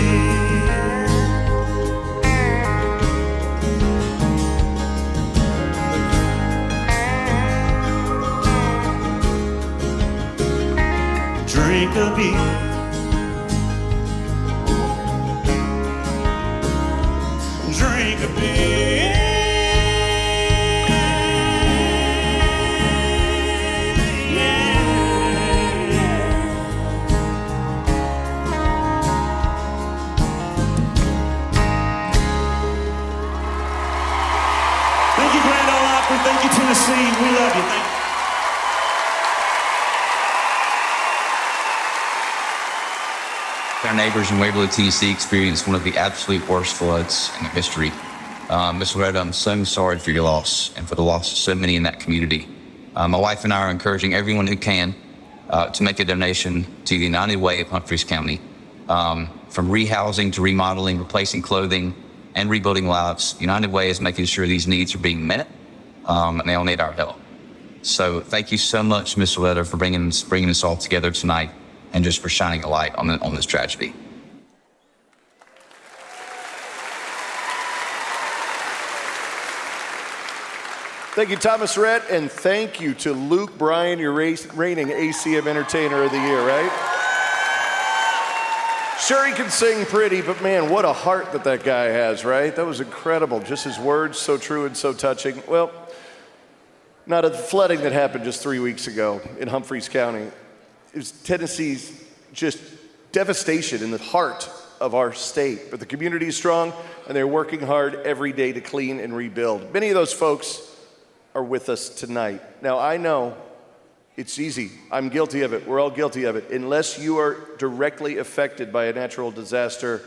Drink a beer. Drink a beer. Thank you, Tennessee. We love you. Thank you. Our neighbors in Waverly, Tennessee experienced one of the absolute worst floods in their history. Miss Loretta, I'm so sorry for your loss and for the loss of so many in that community. My wife and I are encouraging everyone who can to make a donation to the United Way of Humphreys County. From rehousing to remodeling, replacing clothing, and rebuilding lives, United Way is making sure these needs are being met. And they all need our help. So thank you so much, Miss Loretta, for bringing us all together tonight and just for shining a light on this tragedy. Thank you, Thomas Rhett, and thank you to Luke Bryan, your reigning ACM Entertainer of the Year, right? Sure, he can sing pretty, but man, what a heart that guy has, right? That was incredible. Just his words, so true and so touching. Well, not the flooding that happened just 3 weeks ago in Humphreys County. It was Tennessee's just devastation in the heart of our state. But the community is strong, and they're working hard every day to clean and rebuild. Many of those folks are with us tonight. Now, I know it's easy. I'm guilty of it. We're all guilty of it. Unless you are directly affected by a natural disaster,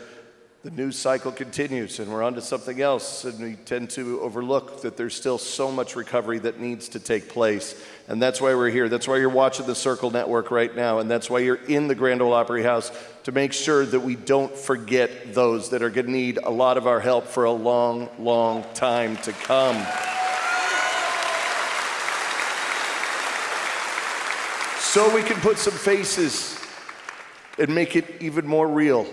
the news cycle continues and we're on to something else, and we tend to overlook that there's still so much recovery that needs to take place. And that's why we're here. That's why you're watching the Circle Network right now, and that's why you're in the Grand Ole Opry House, to make sure that we don't forget those that are going to need a lot of our help for a long, long time to come. So we can put some faces and make it even more real,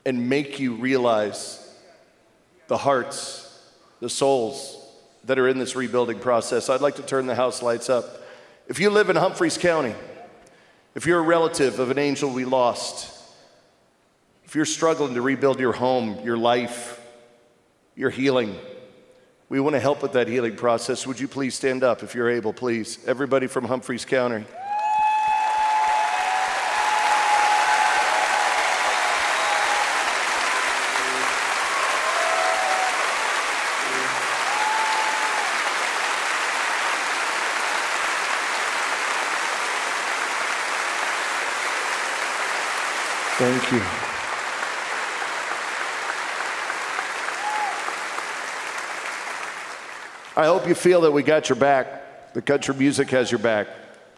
and make you realize the hearts, the souls that are in this rebuilding process. I'd like to turn the house lights up. If you live in Humphreys County, if you're a relative of an angel we lost, if you're struggling to rebuild your home, your life, your healing, we want to help with that healing process. Would you please stand up if you're able, please? Everybody from Humphreys County. Thank you. I hope you feel that we got your back, that country music has your back,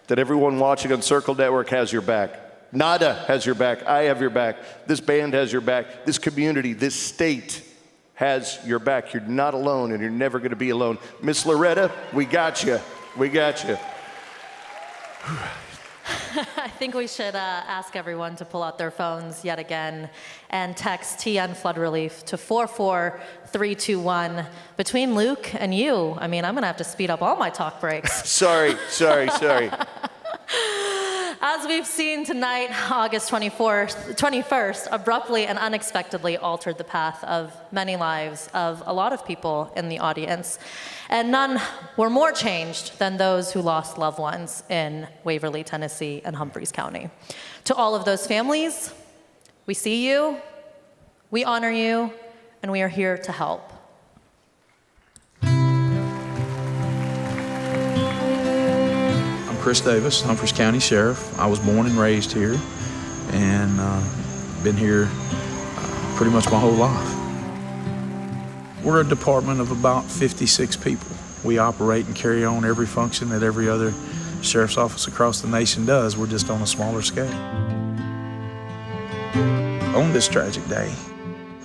that everyone watching on Circle Network has your back. Nada has your back. I have your back. This band has your back. This community, this state has your back. You're not alone, and you're never going to be alone. Miss Loretta, we got you. We got you. I think we should ask everyone to pull out their phones yet again and text TN Flood Relief to 44321. Between Luke and you, I mean, I'm going to have to speed up all my talk breaks. Sorry. As we've seen tonight, August 21st abruptly and unexpectedly altered the path of many lives of a lot of people in the audience. And none were more changed than those who lost loved ones in Waverly, Tennessee, and Humphreys County. To all of those families, we see you, we honor you, and we are here to help. Chris Davis, Humphreys County Sheriff. I was born and raised here and been here pretty much my whole life. We're a department of about 56 people. We operate and carry on every function that every other sheriff's office across the nation does. We're just on a smaller scale. On this tragic day,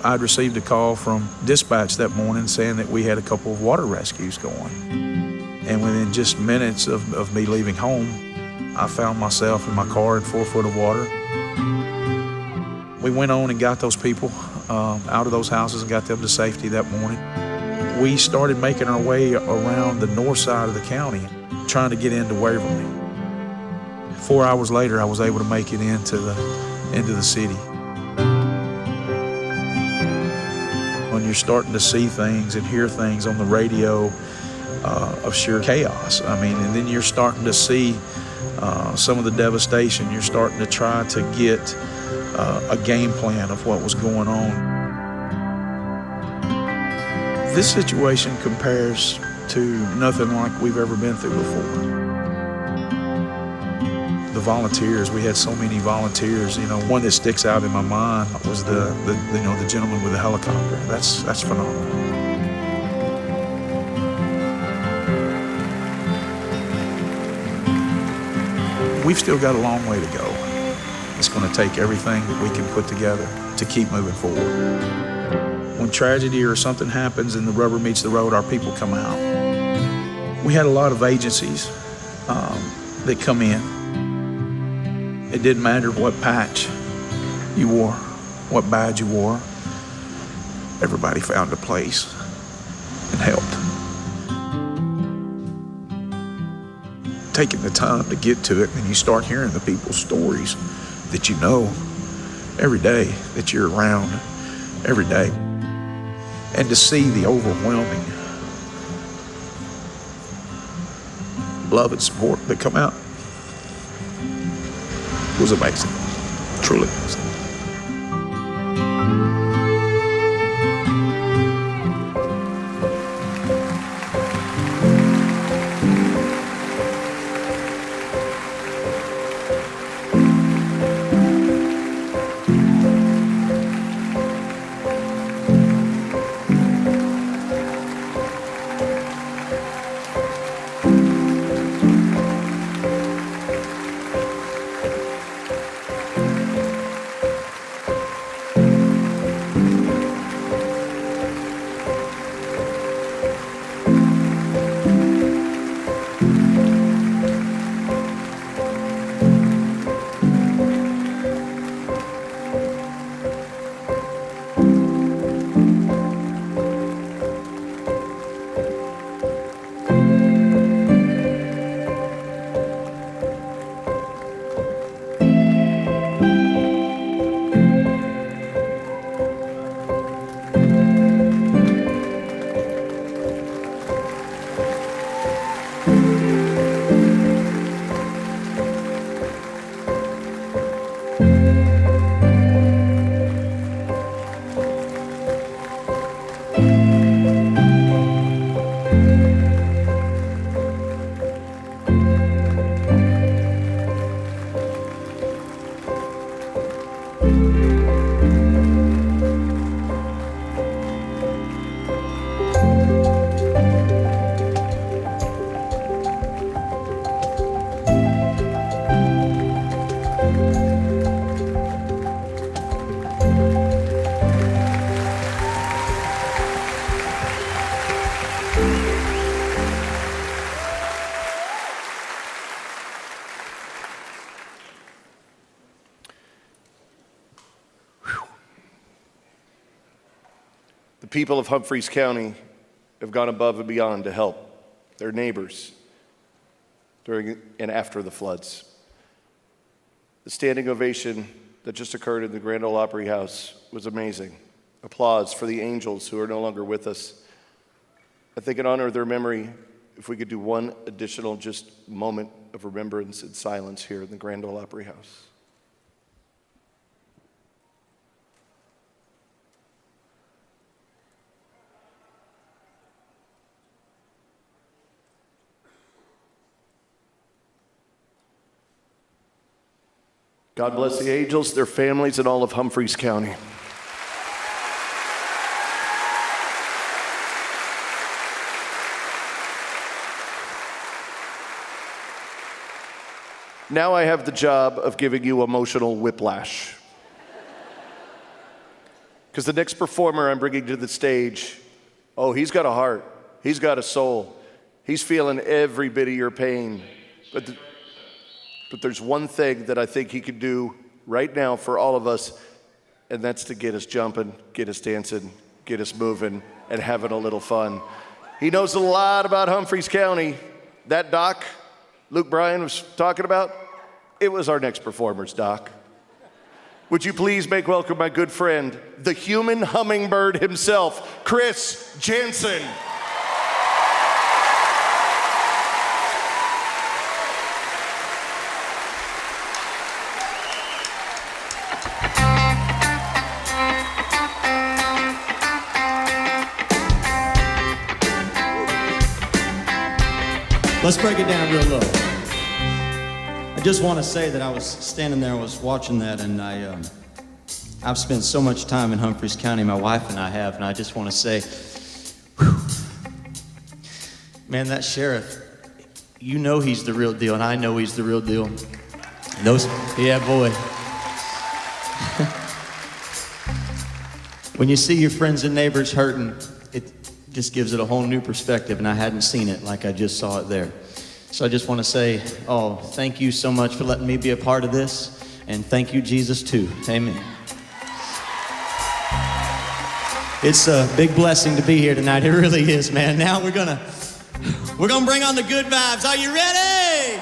I'd received a call from dispatch that morning saying that we had a couple of water rescues going. And within just minutes of me leaving home, I found myself in my car in 4 foot of water. We went on and got those people out of those houses and got them to safety that morning. We started making our way around the north side of the county, trying to get into Waverly. 4 hours later, I was able to make it into the city. When you're starting to see things and hear things on the radio, of sheer chaos. I mean, and then you're starting to see some of the devastation. You're starting to try to get a game plan of what was going on. This situation compares to nothing like we've ever been through before. The volunteers, we had so many volunteers. You know, one that sticks out in my mind was the gentleman with the helicopter. That's phenomenal. We've still got a long way to go. It's going to take everything that we can put together to keep moving forward. When tragedy or something happens and the rubber meets the road, our people come out. We had a lot of agencies that come in. It didn't matter what patch you wore, what badge you wore. Everybody found a place and helped. Taking the time to get to it, and you start hearing the people's stories that you know every day, that you're around every day. And to see the overwhelming love and support that come out was amazing, truly amazing. The people of Humphreys County have gone above and beyond to help their neighbors during and after the floods. The standing ovation that just occurred in the Grand Ole Opry House was amazing. Applause for the angels who are no longer with us. I think in honor of their memory, if we could do one additional just moment of remembrance and silence here in the Grand Ole Opry House. God bless the angels, their families, and all of Humphreys County. Now I have the job of giving you emotional whiplash. Because the next performer I'm bringing to the stage, oh, he's got a heart. He's got a soul. He's feeling every bit of your pain. But there's one thing that I think he could do right now for all of us, and that's to get us jumping, get us dancing, get us moving, and having a little fun. He knows a lot about Humphreys County. That doc Luke Bryan was talking about, it was our next performer's doc. Would you please make welcome my good friend, the human hummingbird himself, Chris Jansen. Let's break it down real low. I just want to say that I was standing there, I was watching that, and I've spent so much time in Humphreys County, my wife and I have, and I just want to say, whew, man, that sheriff, you know he's the real deal, and I know he's the real deal. Yeah, boy. When you see your friends and neighbors hurting, it just gives it a whole new perspective, and I hadn't seen it like I just saw it there. So I just want to say, oh, thank you so much for letting me be a part of this, and thank you, Jesus, too. Amen. It's a big blessing to be here tonight. It really is, man. Now we're gonna bring on the good vibes. Are you ready?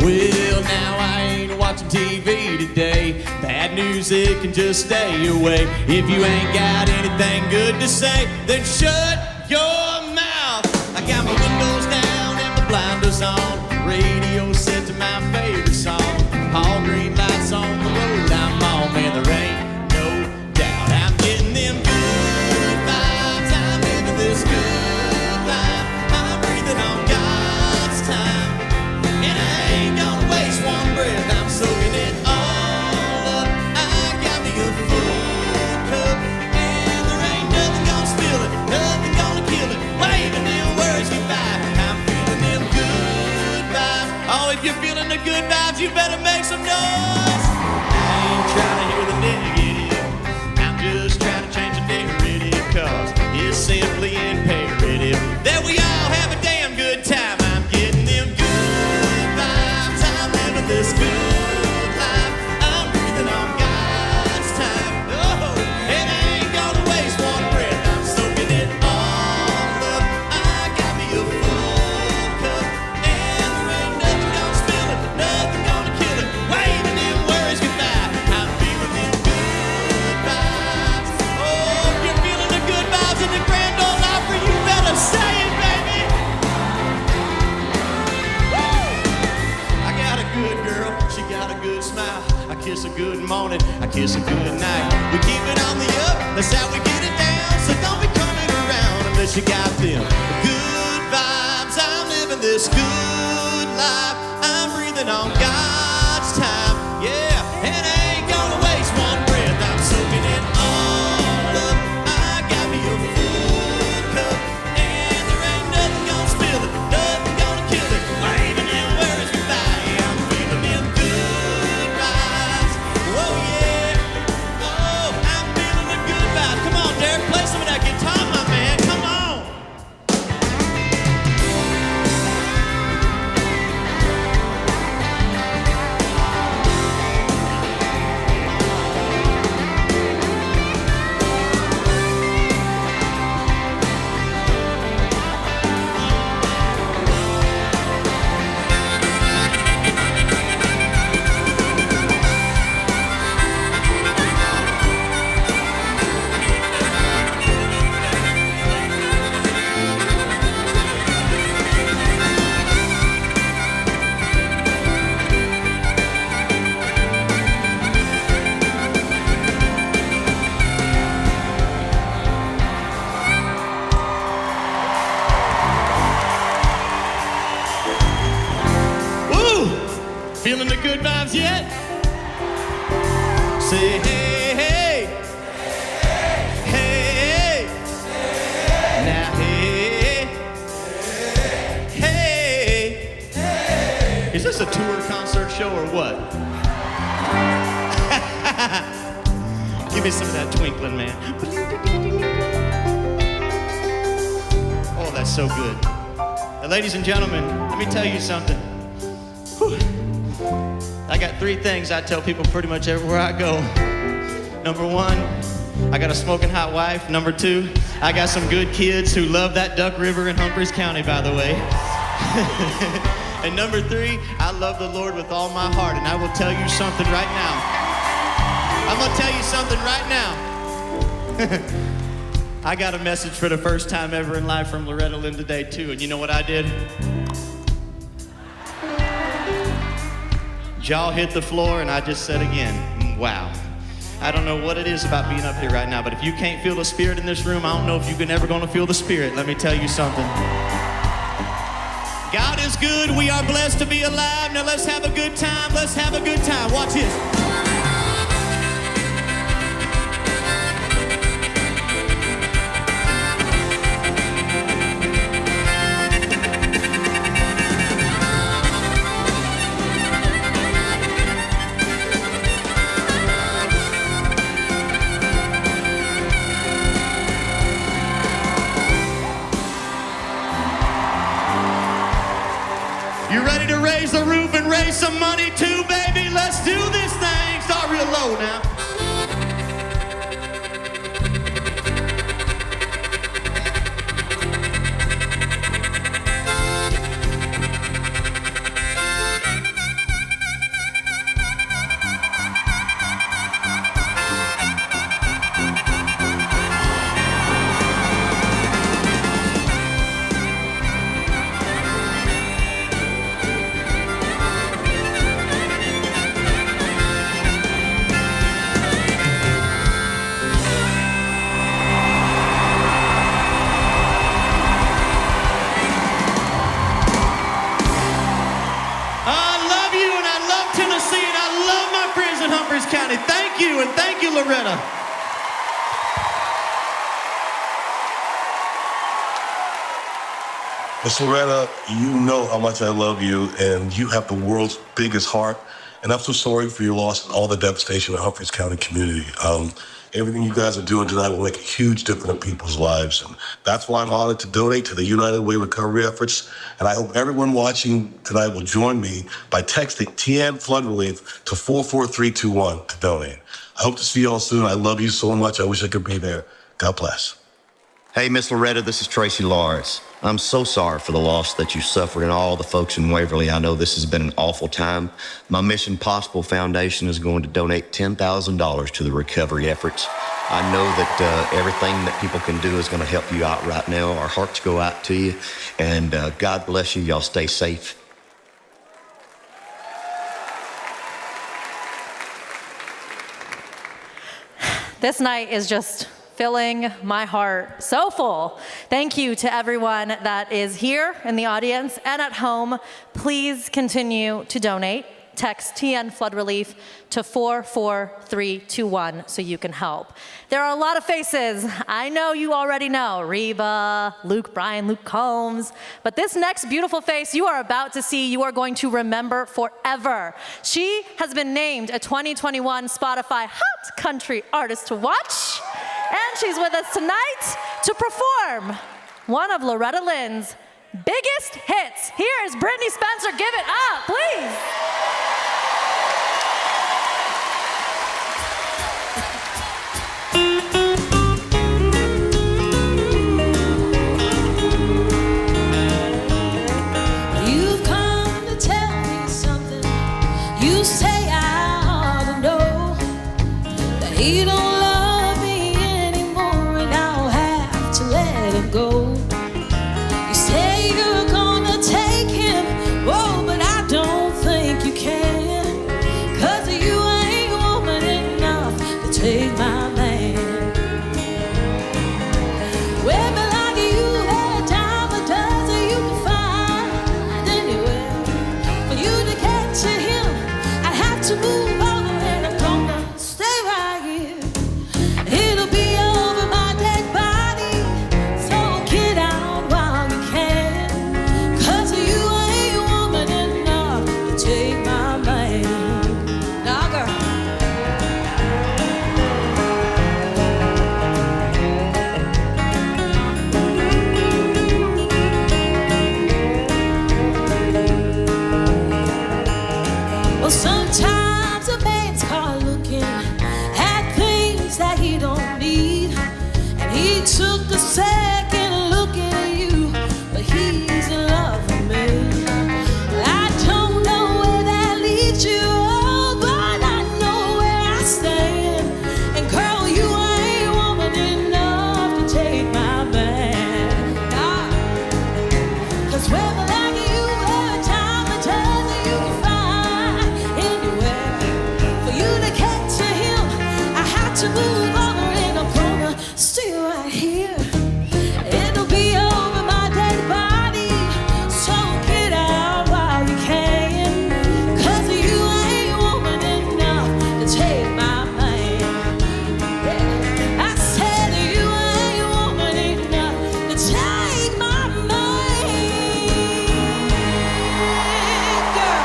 Well, now I ain't watching TV today. Bad news, it can just stay away. If you ain't got anything good to say, then shut your mouth. I got my windows down and my blinders on. Radio set to my favorite song. All green lights on the road I'm on. Man, there ain't no doubt I'm getting them good vibes. I'm into this good life. I'm breathing on God's time. And I ain't gonna waste one breath. I'm soaking it all up. I got me a full cup, and there ain't nothing gonna spill it, nothing gonna kill it. Waving them words goodbye. I'm feeling them good vibes. Oh, if you're feeling the good vibes, you better make some noise. I ain't trying to hear the negative. I'm just trying to change the narrative, 'cause it's simply imperative that we all have a damn good time. I'm getting them good vibes. I'm living this good life. I'm breathing on God's time. Oh, and I ain't gonna waste one breath. I'm soaking it all up. I got me a full cup, and there ain't nothing gonna spill it, nothing gonna kill it. Waving them words goodbye. I'm feeling them good vibes. Oh, if you're feeling the good vibes in the Grand Ole Opry, you better say it, baby. I got a good girl, she got a good smile. I kiss a good morning, I kiss a good night. We keep it on the up, that's how we get it down. So don't be coming you got them good vibes. I'm living this good life. I'm breathing on God's time. Yeah, and I ain't gonna waste one breath. I'm soaking in all up. I got me a full cup, and there ain't nothing gonna spill it, nothing gonna kill it. Waving and worries goodbye. I'm feeling them good vibes. Whoa, yeah. Oh, I'm feeling the good vibes. Come on, Derek, play some of that guitar, my man. Come on. Feeling the good vibes yet? Say hey, hey. Hey, hey. Now hey, hey. Is this a tour concert show or what? Give me some of that twinkling, man. Oh, that's so good. Now, ladies and gentlemen, let me tell you something. Whew. I got 3 things I tell people pretty much everywhere I go. Number 1, I got a smoking hot wife. Number 2, I got some good kids who love that Duck River in Humphreys County, by the way. And number 3, I love the Lord with all my heart. And I will tell you something right now. I'm gonna tell you something right now. I got a message for the first time ever in life from Loretta Lynn today too. And you know what I did? Jaw hit the floor, and I just said again, wow. I don't know what it is about being up here right now, but if you can't feel the Spirit in this room, I don't know if you're ever gonna feel the Spirit. Let me tell you something. God is good. We are blessed to be alive. Now let's have a good time. Let's have a good time. Watch this. You ready to raise the roof and raise some money too, baby? Let's do this thing. Start real low now. County. Thank you, and thank you, Loretta. Miss Loretta, you know how much I love you, and you have the world's biggest heart, and I'm so sorry for your loss and all the devastation in the Humphreys County community. Everything you guys are doing tonight will make a huge difference in people's lives, and that's why I'm honored to donate to the United Way recovery efforts, and I hope everyone watching tonight will join me by texting TN Flood Relief to 44321 to donate. I hope to see you all soon. I love you so much. I wish I could be there. God bless. Hey, Miss Loretta, this is Tracy Lawrence. I'm so sorry for the loss that you suffered and all the folks in Waverly. I know this has been an awful time. My Mission Possible Foundation is going to donate $10,000 to the recovery efforts. I know that everything that people can do is going to help you out right now. Our hearts go out to you, and God bless you. Y'all stay safe. This night is just filling my heart so full. Thank you to everyone that is here in the audience and at home. Please continue to donate. Text TN Flood Relief to 44321 so you can help. There are a lot of faces. I know you already know. Reba, Luke Bryan, Luke Combs. But this next beautiful face you are about to see, you are going to remember forever. She has been named a 2021 Spotify Hot Country Artist to Watch. And she's with us tonight to perform one of Loretta Lynn's biggest hits. Here is Brittany Spencer. Give it up, please. You've come to tell me something. You say I ought to know that he don't love me anymore, and I'll have to let him go. You say you're gonna take him, oh, but I don't think you can, 'cause you ain't woman enough to take my man. Women like you had a dime a dozen you can find anywhere. For you to get to him, I have to move over, and I'm gonna stay right here. It'll be over my dead body, so get out while you can, 'cause you ain't woman enough to take my man. Nah, girl. Well, sometimes a man's caught looking at things that he don't need, and he took a second look at you, but he's in love with me. I don't know where that leads you, oh, but I know where I stand. And girl, you ain't woman enough to take my man. Nah. 'Cause women like you every time a dozen you can find anywhere. For you to get to him, I have to move over, and I'm gonna stay right here. It'll be over my dead body, so get out while you can, 'cause you ain't woman enough to take my man. I said you ain't woman enough to take my man, girl.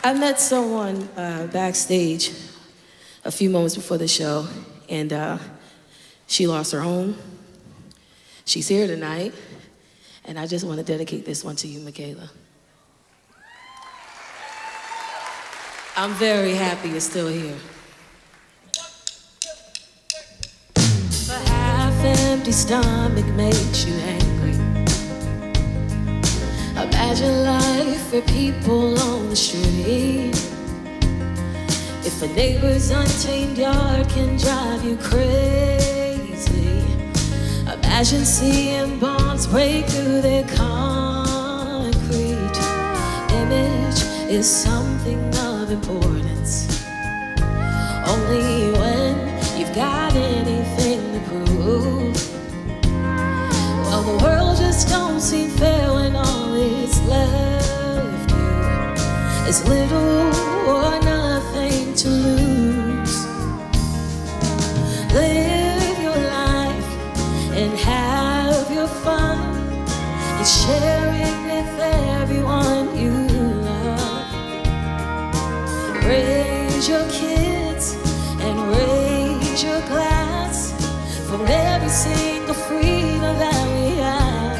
I met someone backstage a few moments before the show, and she lost her home. She's here tonight, and I just want to dedicate this one to you, Michaela. I'm very happy you're still here. A half-empty stomach makes you angry. Imagine life for people on the street. If a neighbor's untamed yard can drive you crazy, imagine seeing bombs break through their concrete. Image is something of importance only when you've got anything to prove. Well, the world just don't seem fair when all it's left you is little or nothing to lose. Live your life and have your fun and share it with everyone you love. Raise your kids and raise your glass from every single freedom that we have.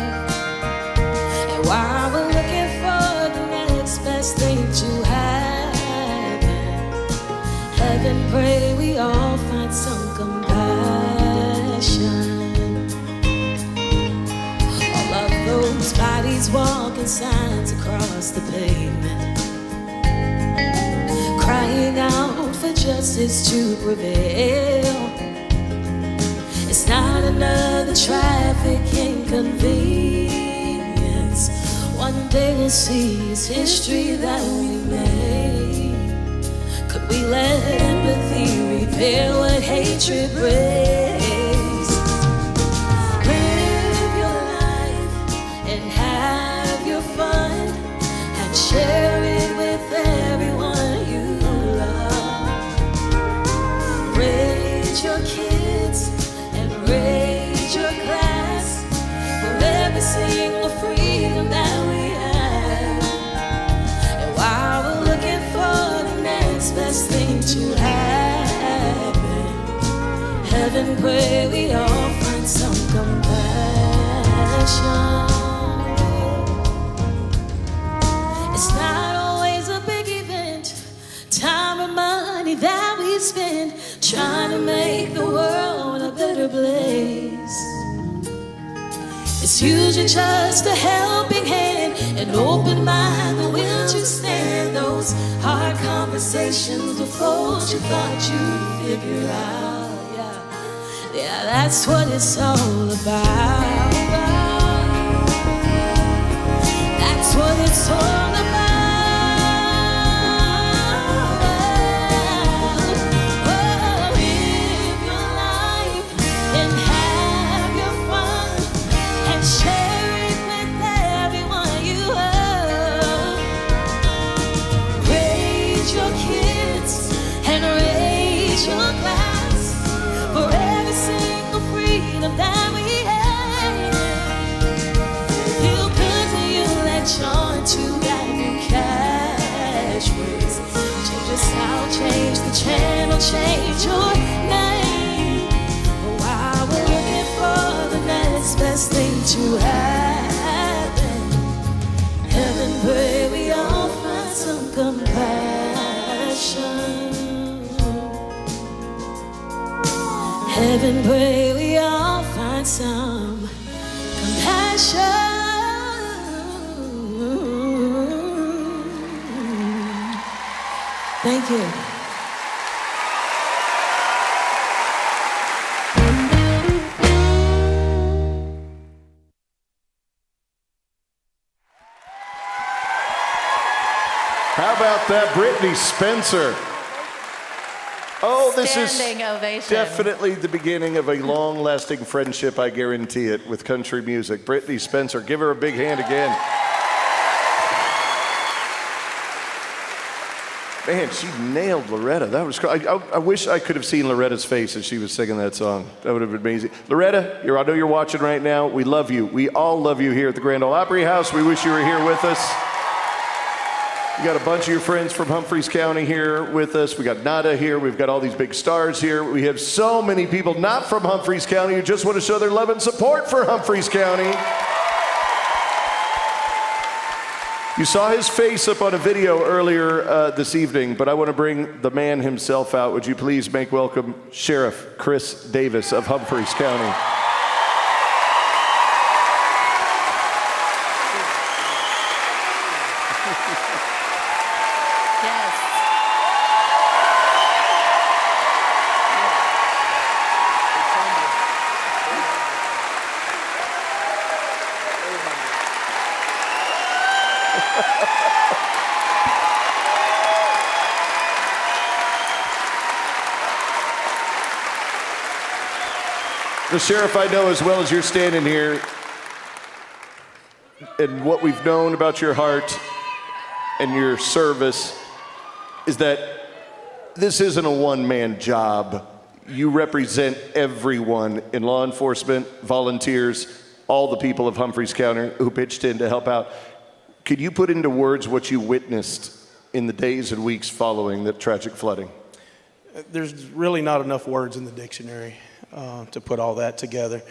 And while we're looking for the next best thing to happen, heaven pray we all find some compassion. All of those bodies walking signs across the pavement, crying out for justice to prevail. It's not another traffic inconvenience. One day we'll see it's history that we made. Could we let empathy repair what hatred breaks? Live your life and have your fun and share it with everyone you love. Raise your kids and raise your class for every single freedom that we have. And while we're looking for the next best thing to happen, heaven pray we all find some compassion. It's not always a big event, time or money that we spend trying to make the world a better place. It's usually just a helping hand, an open mind, the will to stand those hard conversations with folks you thought you'd figure out. Yeah, that's what it's all about. That's what it's all about. That we have. Feel good to you, latch on to that new catchphrase. Change your style, change the channel, change your name. But while we're looking for the next best thing to happen, heaven pray we all find some compassion. Heaven pray we all find some compassion. Thank you. How about that, Brittany Spencer? Oh, this Standing is ovation. definitely the beginning of a long-lasting friendship, I guarantee it, with country music. Brittany Spencer, give her a big hand again. Man, she nailed Loretta. That was I wish I could have seen Loretta's face as she was singing that song. That would have been amazing. Loretta, I know you're watching right now. We love you. We all love you here at the Grand Ole Opry House. We wish you were here with us. We got a bunch of your friends from Humphreys County here with us. We got Nada here. We've got all these big stars here. We have so many people not from Humphreys County who just want to show their love and support for Humphreys County. You saw his face up on a video earlier this evening, but I want to bring the man himself out. Would you please make welcome Sheriff Chris Davis of Humphreys County. The sheriff, I know as well as you're standing here, and what we've known about your heart and your service is that this isn't a one-man job. You represent everyone in law enforcement, volunteers, all the people of Humphreys County who pitched in to help out. Could you put into words what you witnessed in the days and weeks following the tragic flooding? There's really not enough words in the dictionary to put all that together.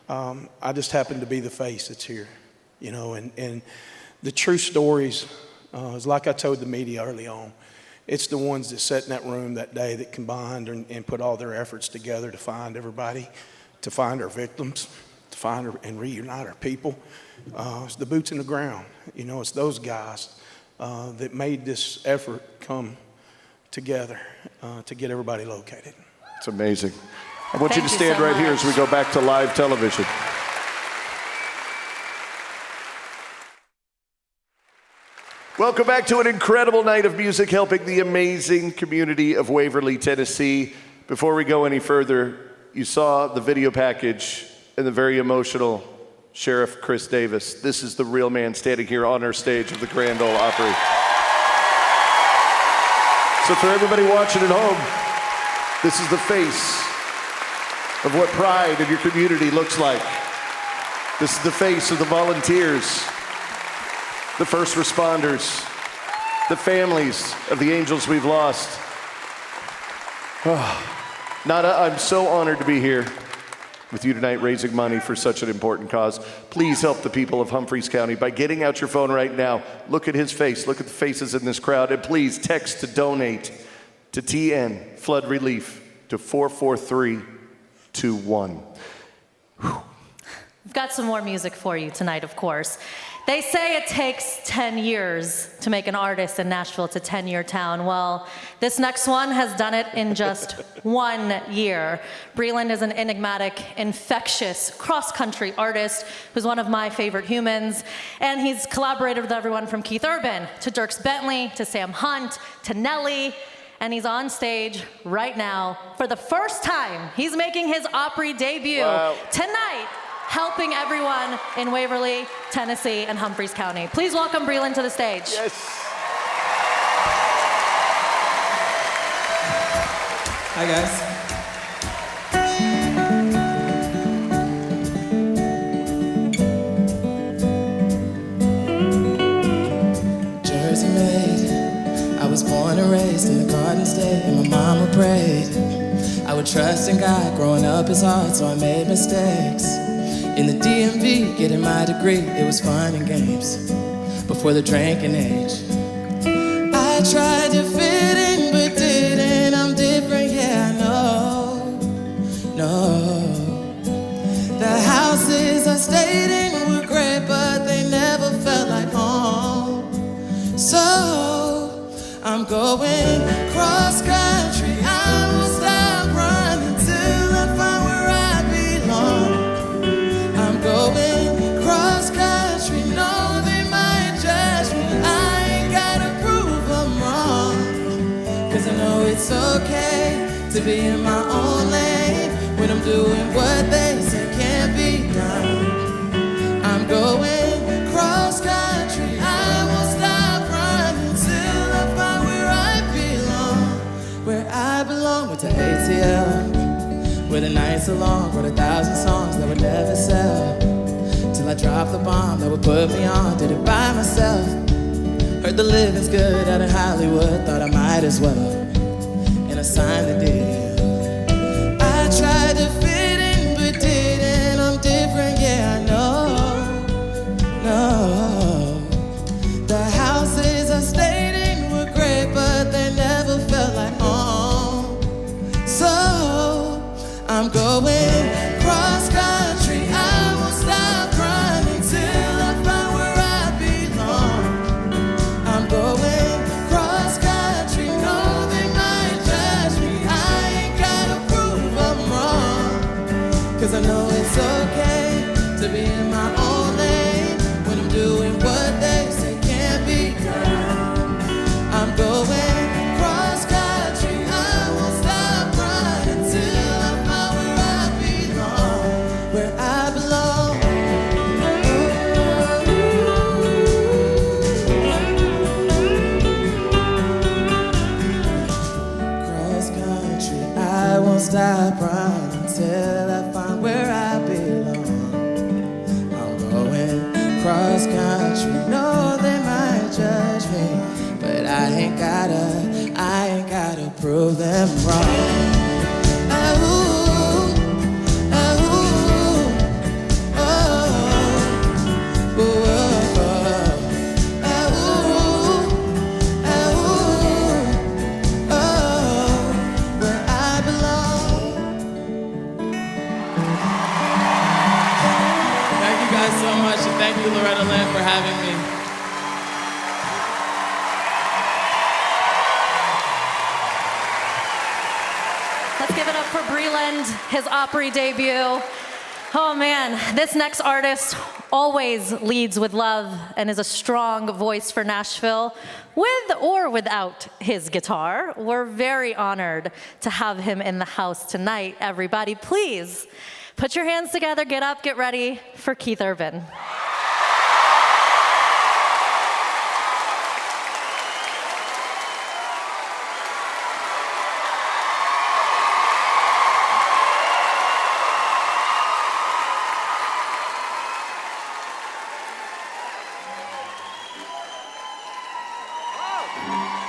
I just happen to be the face that's here, and the true stories is like I told the media early on. It's the ones that sat in that room that day that combined and put all their efforts together to find everybody, to find our victims, to find and reunite our people. It's the boots in the ground. It's those guys that made this effort come together to get everybody located. It's amazing. I want you to stand right here as we go back to live television. Welcome back to an incredible night of music helping the amazing community of Waverly, Tennessee. Before we go any further, you saw the video package and the very emotional Sheriff Chris Davis. This is the real man standing here on our stage of the Grand Ole Opry. So for everybody watching at home, this is the face of what pride in your community looks like. This is the face of the volunteers, the first responders, the families of the angels we've lost. Nada, I'm so honored to be here with you tonight raising money for such an important cause. Please help the people of Humphreys County by getting out your phone right now. Look at his face, look at the faces in this crowd, and please text to donate to TN Flood Relief to 44321. We've got some more music for you tonight, of course. They say it takes 10 years to make an artist in Nashville. It's a 10-year town. Well, this next one has done it in just 1 year. Breland is an enigmatic, infectious, cross-country artist who's one of my favorite humans, and he's collaborated with everyone from Keith Urban to Dierks Bentley to Sam Hunt to Nelly, and he's on stage right now for the first time. He's making his Opry debut tonight, helping everyone in Waverly, Tennessee, and Humphreys County. Please welcome Breland to the stage. Yes. Hi, guys. Jersey made. I was born and raised in the Garden State, and my mama prayed I would trust in God. Growing up is hard, so I made mistakes. In the DMV, getting my degree, it was fun and games before the drinking age. I tried to fit in, but didn't. I'm different, yeah, I know. No, the houses I stayed in were great, but they never felt like home. So I'm going cross country. I won't stop running till I find where I belong. Going cross country, no, they might judge me. I ain't gotta prove I'm wrong, 'cause I know it's okay to be in my own lane when I'm doing what they say can't be done. I'm going cross country, I won't stop running till I find where I belong. Where I belong, with the ATL, where the nights are long, wrote 1,000 songs that would never sell. Till I dropped the bomb that would put me on, did it by myself. Heard the living's good out in Hollywood, thought I might as well, and I signed the deal. I tried to fit in, but didn't. I'm different, yeah, I know. No, the houses I stayed in were great, but they never felt like home. So I'm going cross country. I won't stop running till I find where I belong. I'm going cross country. No, they might judge me. I ain't gotta prove I'm wrong, 'cause I know it's okay to be in my own lane when I'm doing what they say can't be done. I'm going cross country. I won't stop running till I find where I belong. Where I belong. Cross country, I won't stop running till I find where I belong. I'm going cross country. No, they might judge me, but I ain't gotta prove them wrong. Thank you guys so much, and thank you, Loretta, Lynn, for having me. Let's give it up for Breland, his Opry debut. Oh man, this next artist always leads with love and is a strong voice for Nashville, with or without his guitar. We're very honored to have him in the house tonight. Everybody, please put your hands together, get up, get ready for Keith Urban.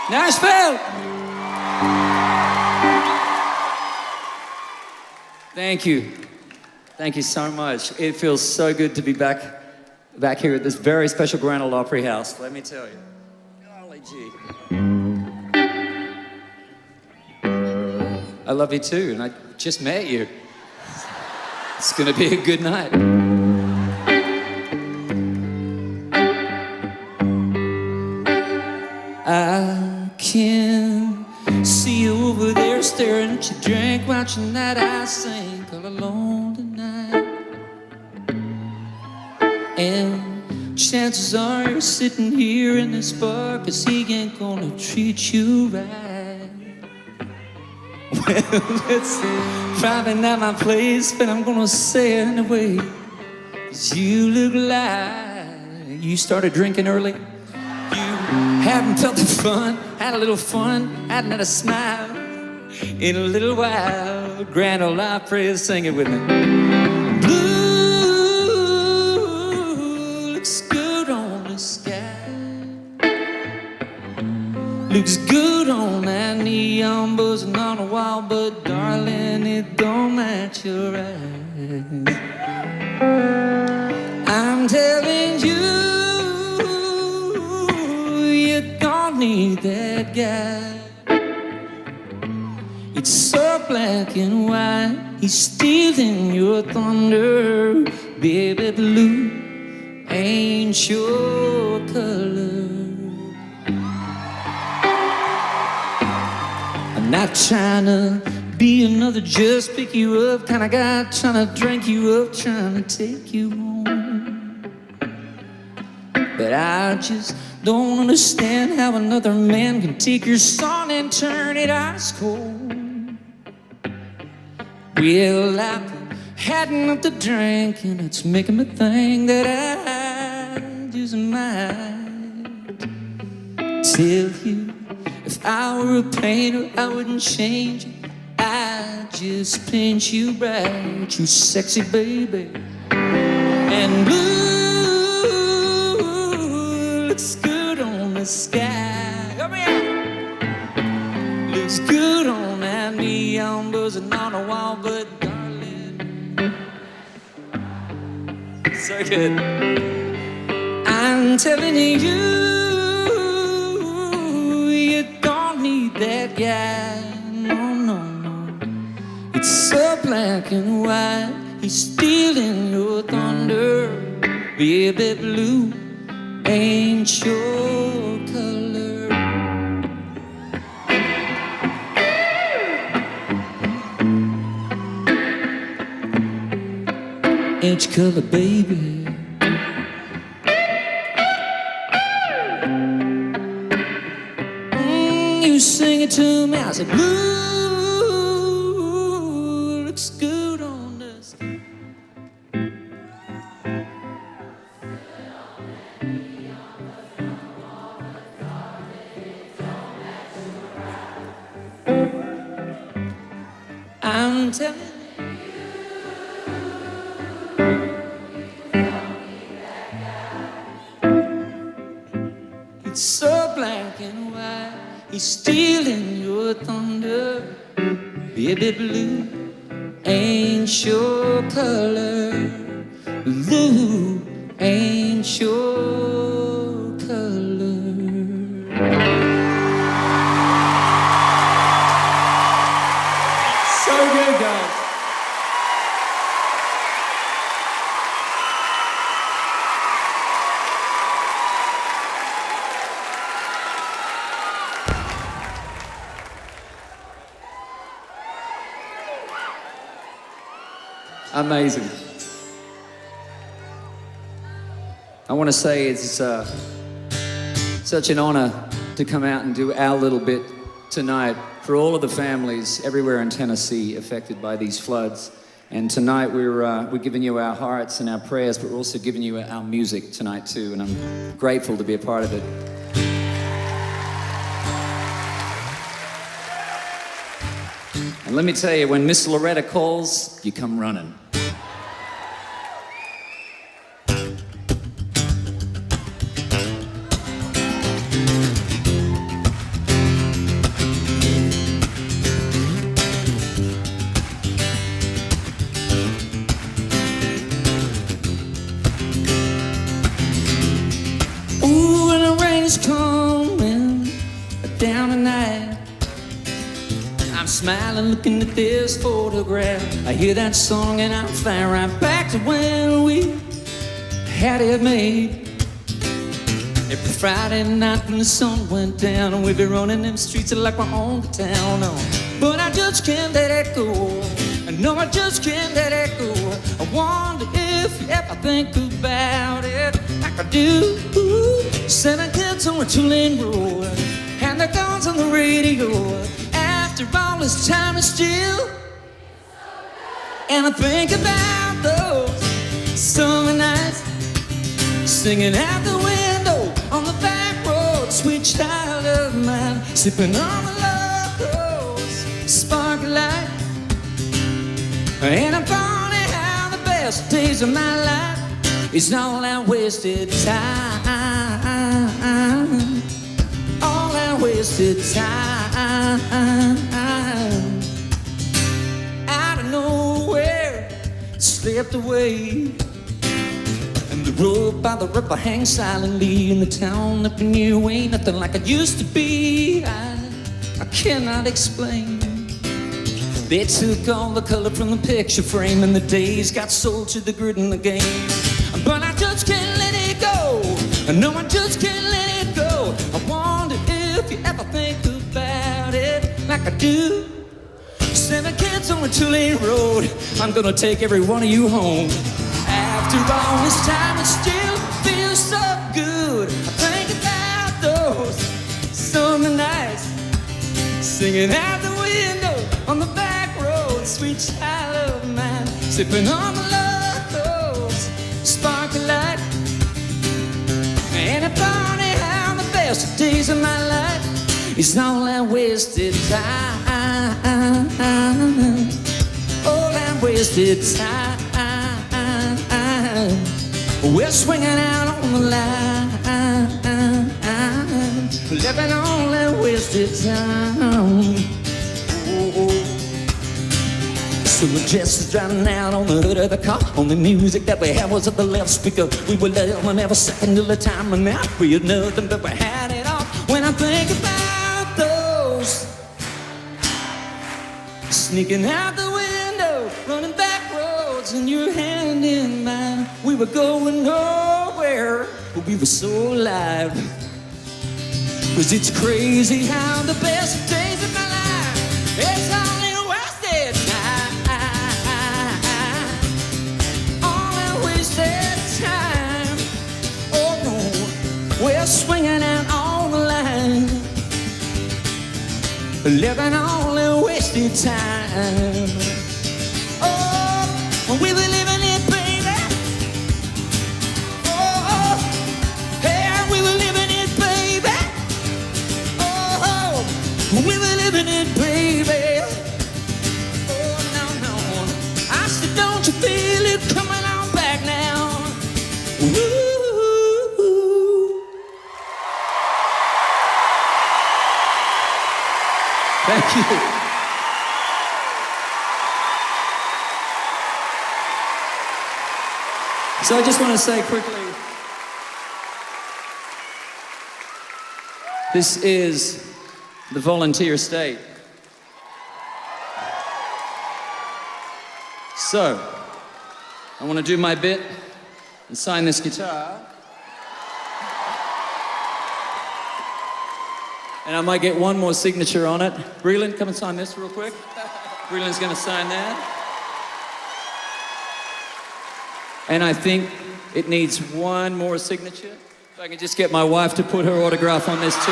Nashville! Thank you. Thank you so much. It feels so good to be back here at this very special Grand Ole Opry House, let me tell you. Golly gee. I love you too, and I just met you. It's gonna be a good night. I can see you over there staring at your drink, watching that ice sink all alone tonight. And chances are you're sitting here in this bar, 'cause he ain't gonna treat you right. Well, it's probably not my place, but I'm gonna say it anyway. 'Cause you look like you started drinking early. Hadn't felt the fun, had a little fun, hadn't had a smile in a little while. Grand Ole Opry, sing it with me. Blue looks good on the sky, looks good on that neon buzzing on the wall, but darling, it don't match your eyes. I'm telling you, need that guy. It's so black and white, he's stealing your thunder. Baby blue ain't your color. I'm not trying to be another just pick you up kind of guy, trying to drink you up, trying to take you home. But I just don't understand how another man can take your song and turn it ice cold. Well, I've had enough to drink, and it's making me think that I just might tell you, if I were a painter, I wouldn't change it. I'd just paint you bright, you sexy baby. And blue looks good on the sky. Come here. Looks good on that neon buzzing on the wall, but darling, so good. I'm telling you, you don't need that guy. No, no, no. It's so black and white. He's stealing your thunder. Baby blue ain't your color. Ain't your color, baby. You sing it to me, I said blue looks good on the sky. I'm telling you, it's so black and white. He's stealing your thunder. Baby blue ain't your color. Blue ain't your color. So good, guys. Amazing. I want to say it's such an honor to come out and do our little bit tonight for all of the families everywhere in Tennessee affected by these floods. And tonight we're giving you our hearts and our prayers, but we're also giving you our music tonight too, and I'm grateful to be a part of it. And let me tell you, when Miss Loretta calls, you come running. Smiling, looking at this photograph. I hear that song and I fly right back to when we had it made. Every Friday night when the sun went down, and we'd be running them streets like we're on the town. Oh, but I just can't let it go. No, I just can't let it go. I wonder if you ever think about it like I do. 7 kids on a 2-lane road, and the guns on the radio. After all this time is still, and I think about those summer nights, singing out the window on the back road, sweet child of mine, sipping on the locals, sparkling light, and I'm funny how the best days of my life is all that wasted time, all that wasted time. Out of nowhere, slipped away, and the road by the river hangs silently in the town that we knew ain't nothing like it used to be. I cannot explain. They took all the color from the picture frame, and the days got sold to the grid and the game. But I just can't let it go. No, I just can't let it go. I wonder if you ever think about it like I do. 7 kids on a 2-lane road, I'm gonna take every one of you home. After all this time, it still feels so good. I think about those summer nights, singing out the window on the back road, sweet child of mine, sipping on the locals, sparkling light, and it's funny how the best days of my life is all that wasted time, all that wasted time. We're swinging out on the line, living all that wasted time. Oh. So we're just driving out on the hood of the car. Only music that we had was at the left speaker. We were living every second of the time, and now we had nothing but we had it all. When I think about those sneaking out the window, running back roads, and your hand in mine, we were going nowhere, but we were so alive. 'Cause it's crazy how the best days of my life, it's only wasted time, all that wasted time. Oh no, we're swinging out on the line, living all that wasted time. Oh, we were living it, baby. Oh, hey, we were living it, baby. Oh, we were living it, baby. Oh, no, no. I said, don't you feel it coming on back now? Ooh. Thank you. So I just want to say quickly, this is the volunteer state. So, I want to do my bit and sign this guitar. And I might get one more signature on it. Breland, come and sign this real quick. Breland's going to sign that. And I think It needs one more signature. If I can just get my wife to put her autograph on this too.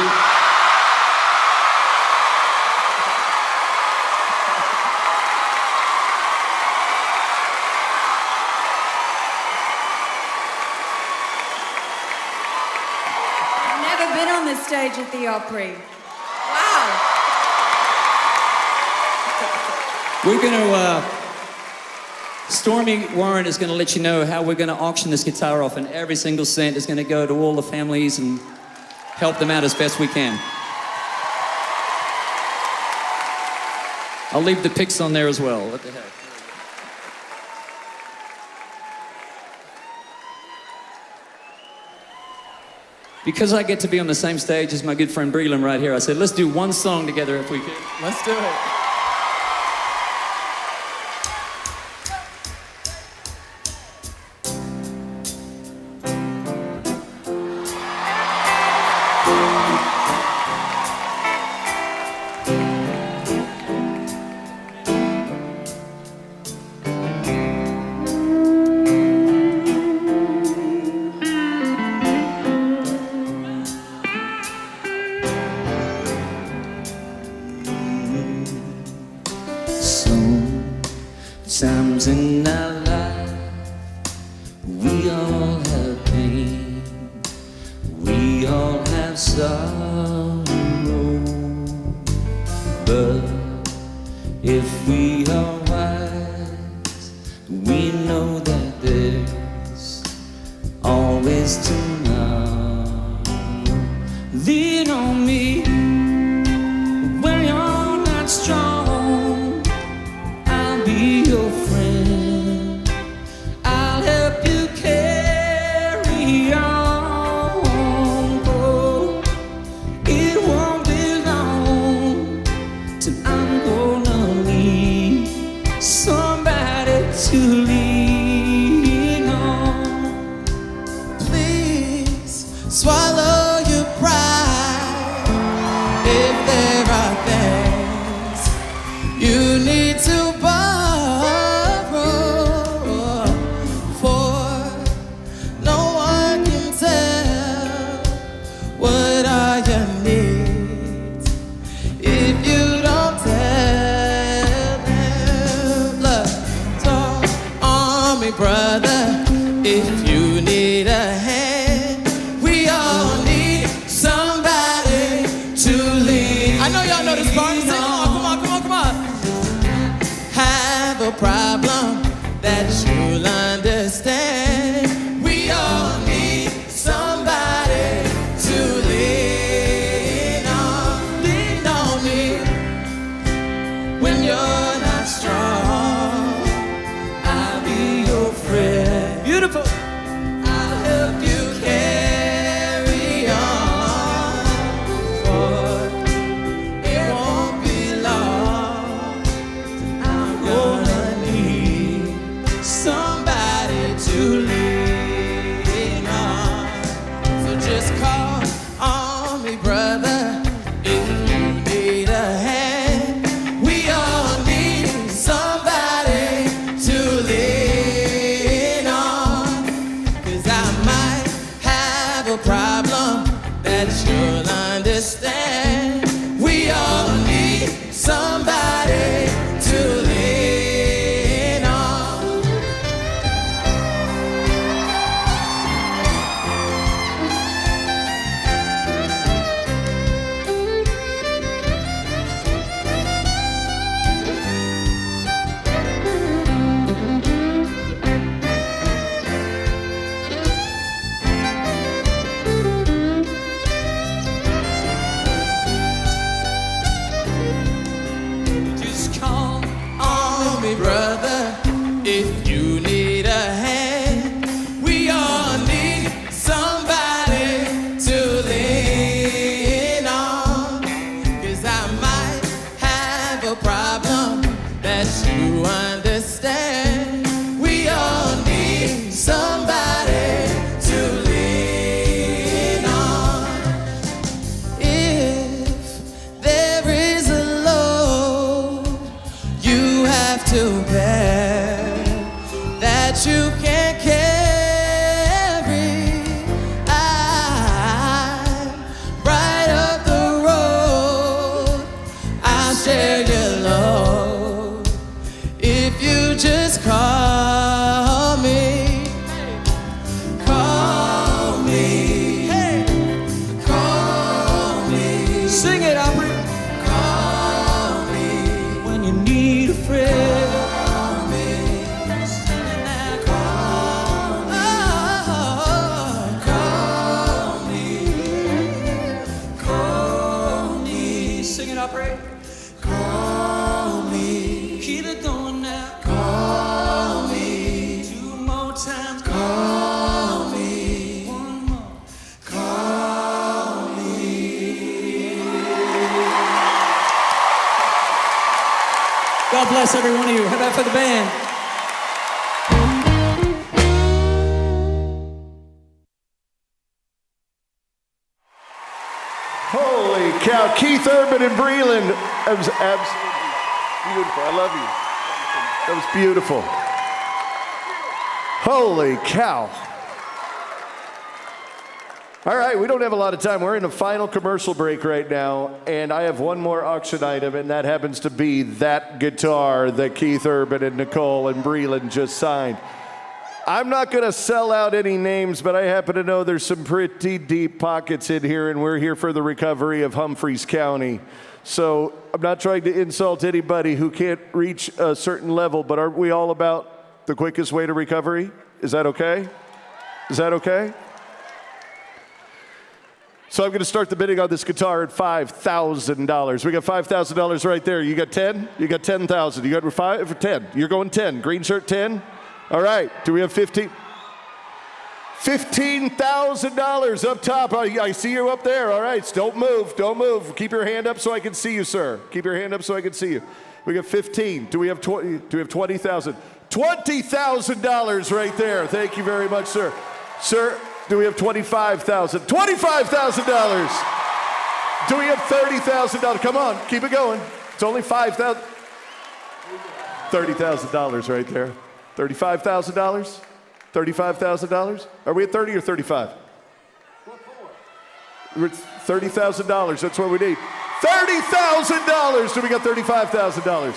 Never been on this stage at the Opry. Wow. We're gonna, Stormy Warren is gonna let you know how we're gonna auction this guitar off, and every single cent is gonna go to all the families and help them out as best we can. I'll leave the pics on there as well. What the heck? Because I get to be on the same stage as my good friend Breland right here, I said, let's do one song together if we could. Let's do it. Sometimes in our life, we all have pain, we all have sorrow, but if we are wise, we know that there's always tomorrow. Lean on me when you're not strong, I'll be your friend, I'll help you carry on. Oh, it won't be long till I'm gonna need somebody to lean on. Please swallow your pride. If there are things you need to borrow, for no one can tell what are your needs if you don't tell them. Look, talk on me, brother, if you need a hand. We all need somebody to lean. I know y'all know this part. Sing on, come on. Have a problem that you'll understand. We all need somebody to lean on me when you're not strong. I'll be your friend. Beautiful. I'll help you carry on, for it won't be long till I'm gonna need somebody to lean on. So just call on me, brother, if you need a hand. We all need somebody to lean on, 'cause I might have a problem that you'll understand. We all need somebody to lean on. God bless every one of you. How about for the band? Holy cow. Keith Urban and Breland. That was absolutely beautiful. I love you. That was beautiful. Holy cow. All right, we don't have a lot of time. We're in a final commercial break right now, and I have one more auction item, and that happens to be that guitar that Keith Urban and Nicole and Breland just signed. I'm not going to sell out any names, but I happen to know there's some pretty deep pockets in here, and we're here for the recovery of Humphreys County. So I'm not trying to insult anybody who can't reach a certain level, but aren't we all about the quickest way to recovery? Is that okay? Is that okay? So I'm going to start the bidding on this guitar at $5,000. We got $5,000 right there. You got 10? You got 10,000. You got 5 for 10. You're going 10. Green shirt 10? All right. Do we have 15? $15,000 up top. I see you up there. All right. Don't move. Don't move. Keep your hand up so I can see you, sir. Keep your hand up so I can see you. We got 15. Do we have 20? Do we have 20,000? $20,000 right there. Thank you very much, sir. Sir, do we have $25,000? $25,000. Do we have $30,000? Come on, keep it going. It's only $5,000. $30,000 right there. $35,000? $35,000? Are we at 30 or 35? We're at $30,000. That's what we need. $30,000. Do we got $35,000?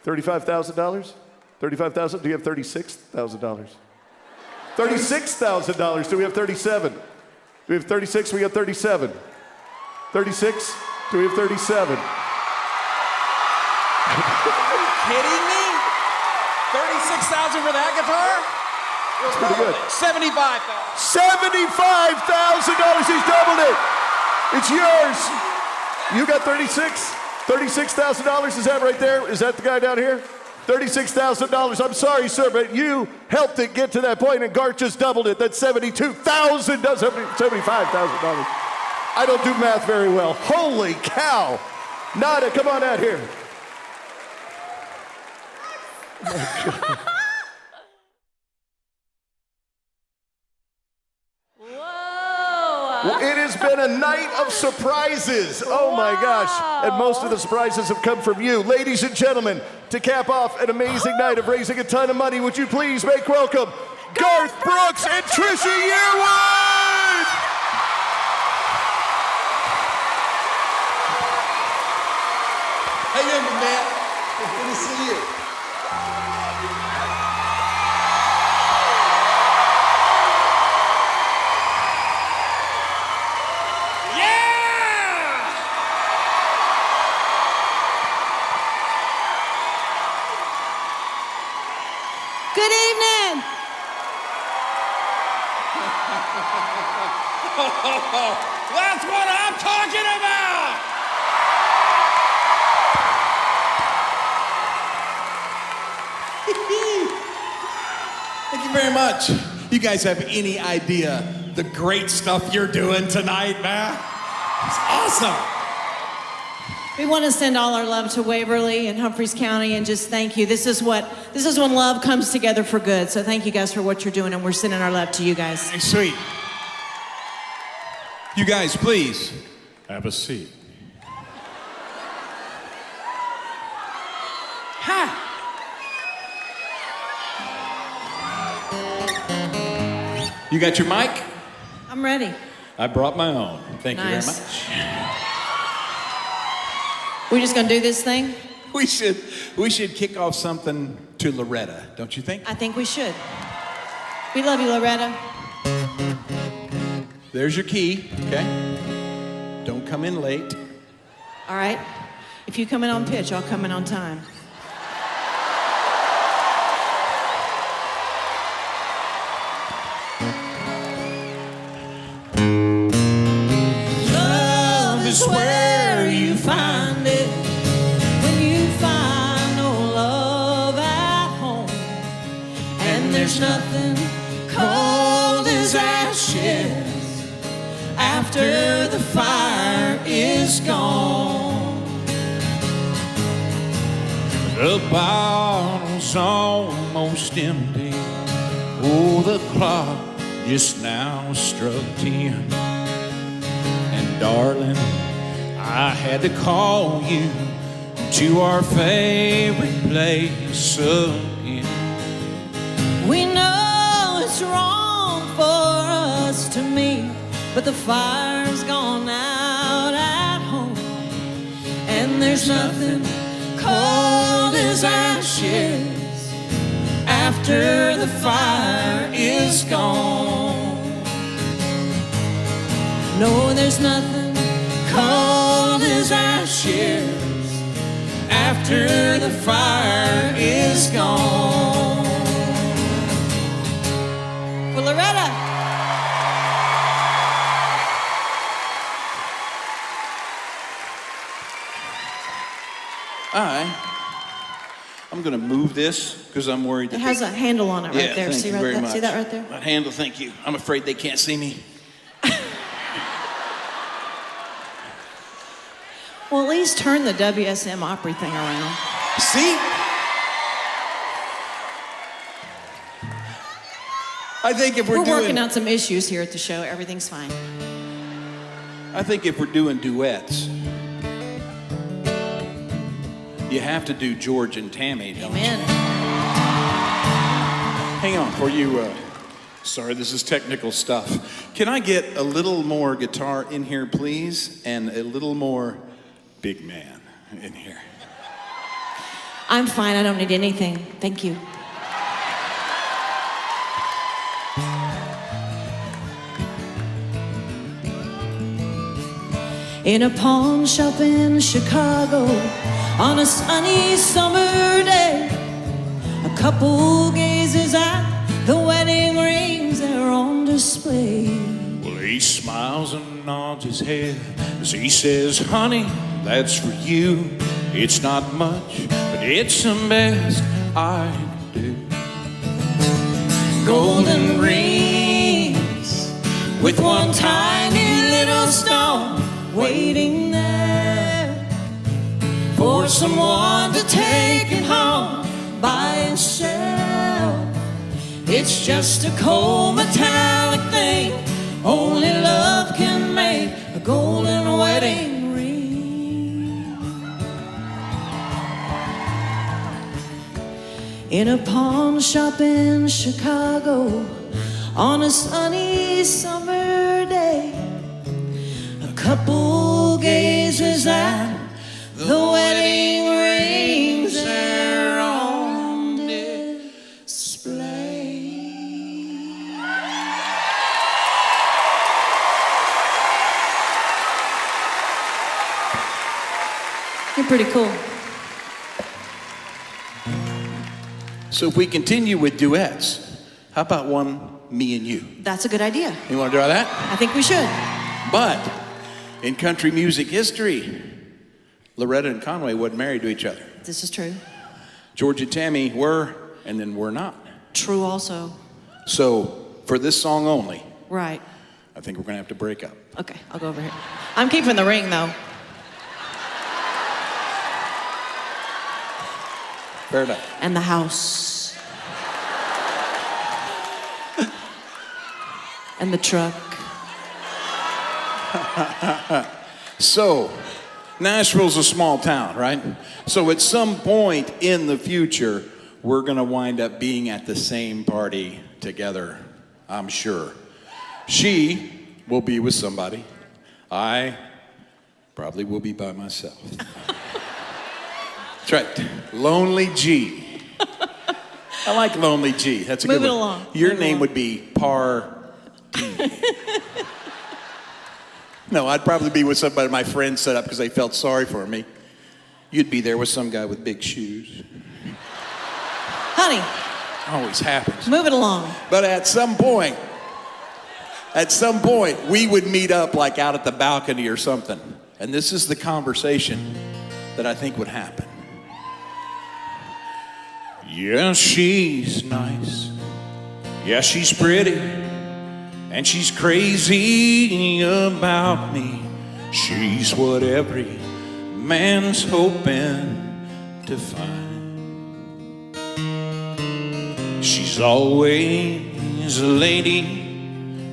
$35,000? $35,000? Do you have $36,000? $36,000. Do we have 37? Do we have 36? We got 37. 36? Do we have 37? Are you kidding me? 36,000 for that guitar? That's pretty good. 75,000. $75,000. He's doubled it. It's yours. You got 36? $36,000. Is that right there? Is that the guy down here? $36,000. I'm sorry, sir, but you helped it get to that point, and Garth just doubled it. That's $72,000. $75,000. I don't do math very well. Holy cow. Nada, come on out here. Oh my God. Well, it has been a night of surprises. Oh my gosh. And most of the surprises have come from you. Ladies and gentlemen, to cap off an amazing night of raising a ton of money, would you please make welcome Garth Brooks and Trisha Yearwood! How you doing, man? Good to see you. Good evening. That's what I'm talking about! Thank you very much. You guys have any idea the great stuff you're doing tonight, man? It's awesome. We want to send all our love to Waverly and Humphreys County and just thank you. This is when love comes together for good. So thank you guys for what you're doing, and we're sending our love to you guys. Hey, sweet. You guys, please have a seat. Ha! You got your mic? I'm ready. I brought my own. Thank you very Nice. much. We're just gonna do this thing? We should kick off something to Loretta, don't you think? I think we should. We love you, Loretta. There's your key, okay? Don't come in late. All right? If you come in on pitch, I'll come in on time. Love is where you find it when you find no love at home. And there's nothing cold as ashes after the fire is gone. The bottle's almost empty. Oh, the clock just now struck 10. And darling, I had to call you to our favorite place again. We know it's wrong for us to meet, but the fire's gone out at home. And there's nothing cold as ashes after the fire is gone. No, there's nothing cold as ashes after the fire is gone. For Loretta. I'm going to move this because I'm worried that It has a handle on it right there. Thank See, you right very that, much. see that right there? That handle, thank you. I'm afraid they can't see me. Well, at least turn the WSM Opry thing around. See? I think if we're working out some issues here at the show. Everything's fine. I think if we're doing duets, you have to do George and Tammy, don't Amen. you? Hang on, for you, sorry, this is technical stuff. Can I get a little more guitar in here, please? And a little more big man in here. I'm fine. I don't need anything. Thank you. In a pawn shop in Chicago on a sunny summer day, a couple gazes at the wedding rings that are on display. Well, he smiles and nods his head as he says, honey, that's for you. It's not much, but it's the best I can do. Golden rings with one tiny little stone waiting there for someone to take it home by itself. It's just a cold metallic thing only love can make, a golden wedding ring. In a pawn shop in Chicago on a sunny summer day, a couple gazes at the wedding rings there on display. You're pretty cool. So if we continue with duets, how about one, me and you? That's a good idea. You want to try that? I think we should. But in country music history, Loretta and Conway wasn't married to each other. This is true. George and Tammy were, and then were not. True also. So for this song only, Right. I think we're going to have to break up. Okay, I'll go over here. I'm keeping the ring, though. Fair enough. And the house. And the truck. So, Nashville's a small town, right? So at some point in the future, we're going to wind up being at the same party together, I'm sure. She will be with somebody. I probably will be by myself. That's right. Lonely G. I like Lonely G. That's a Move good it one. along. Your Move name along. would be Par. No, I'd probably be with somebody my friends set up because they felt sorry for me. You'd be there with some guy with big shoes. Honey, Always happens. move it along. But at some point, we would meet up like out at the balcony or something. And this is the conversation that I think would happen. Yeah, she's nice. Yeah, she's pretty. And she's crazy about me. She's what every man's hoping to find. There's always a lady,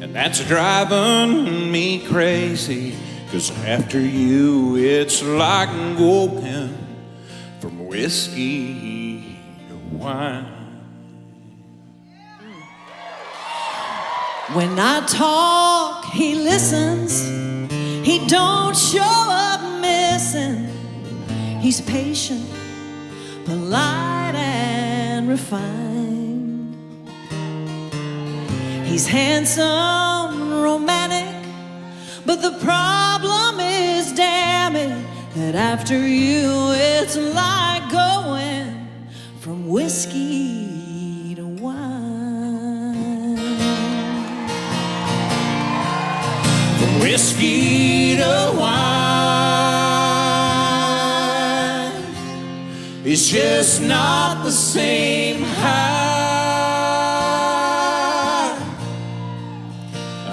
and that's driving me crazy. 'Cause after you, it's like going from whiskey to wine. When I talk, he listens. He don't show up missing. He's patient, polite, and refined. He's handsome, romantic, but the problem is, damn it, that after you, it's like going from whiskey to wine. From whiskey to wine. It's just not the same high.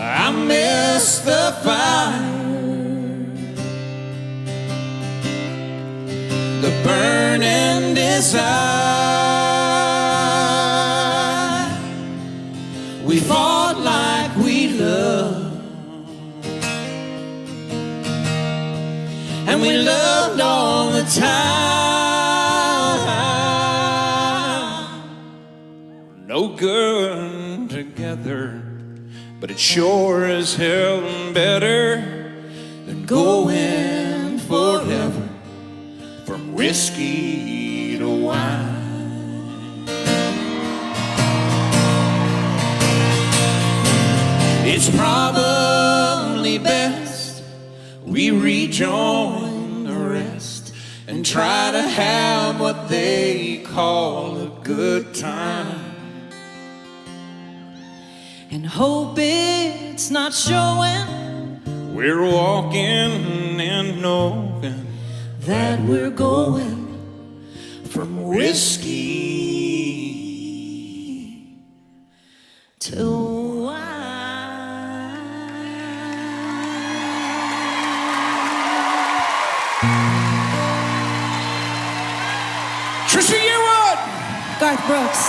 I miss the fire, the burning desire. We fought like we loved, and we loved all the time. No good together, but it sure is hell better than going forever from whiskey to wine. It's probably best we rejoin the rest and try to have what they call a good time. And hope it's not showing. We're walking and knowing that we're going from whiskey to wine. Trisha Yearwood! Garth Brooks.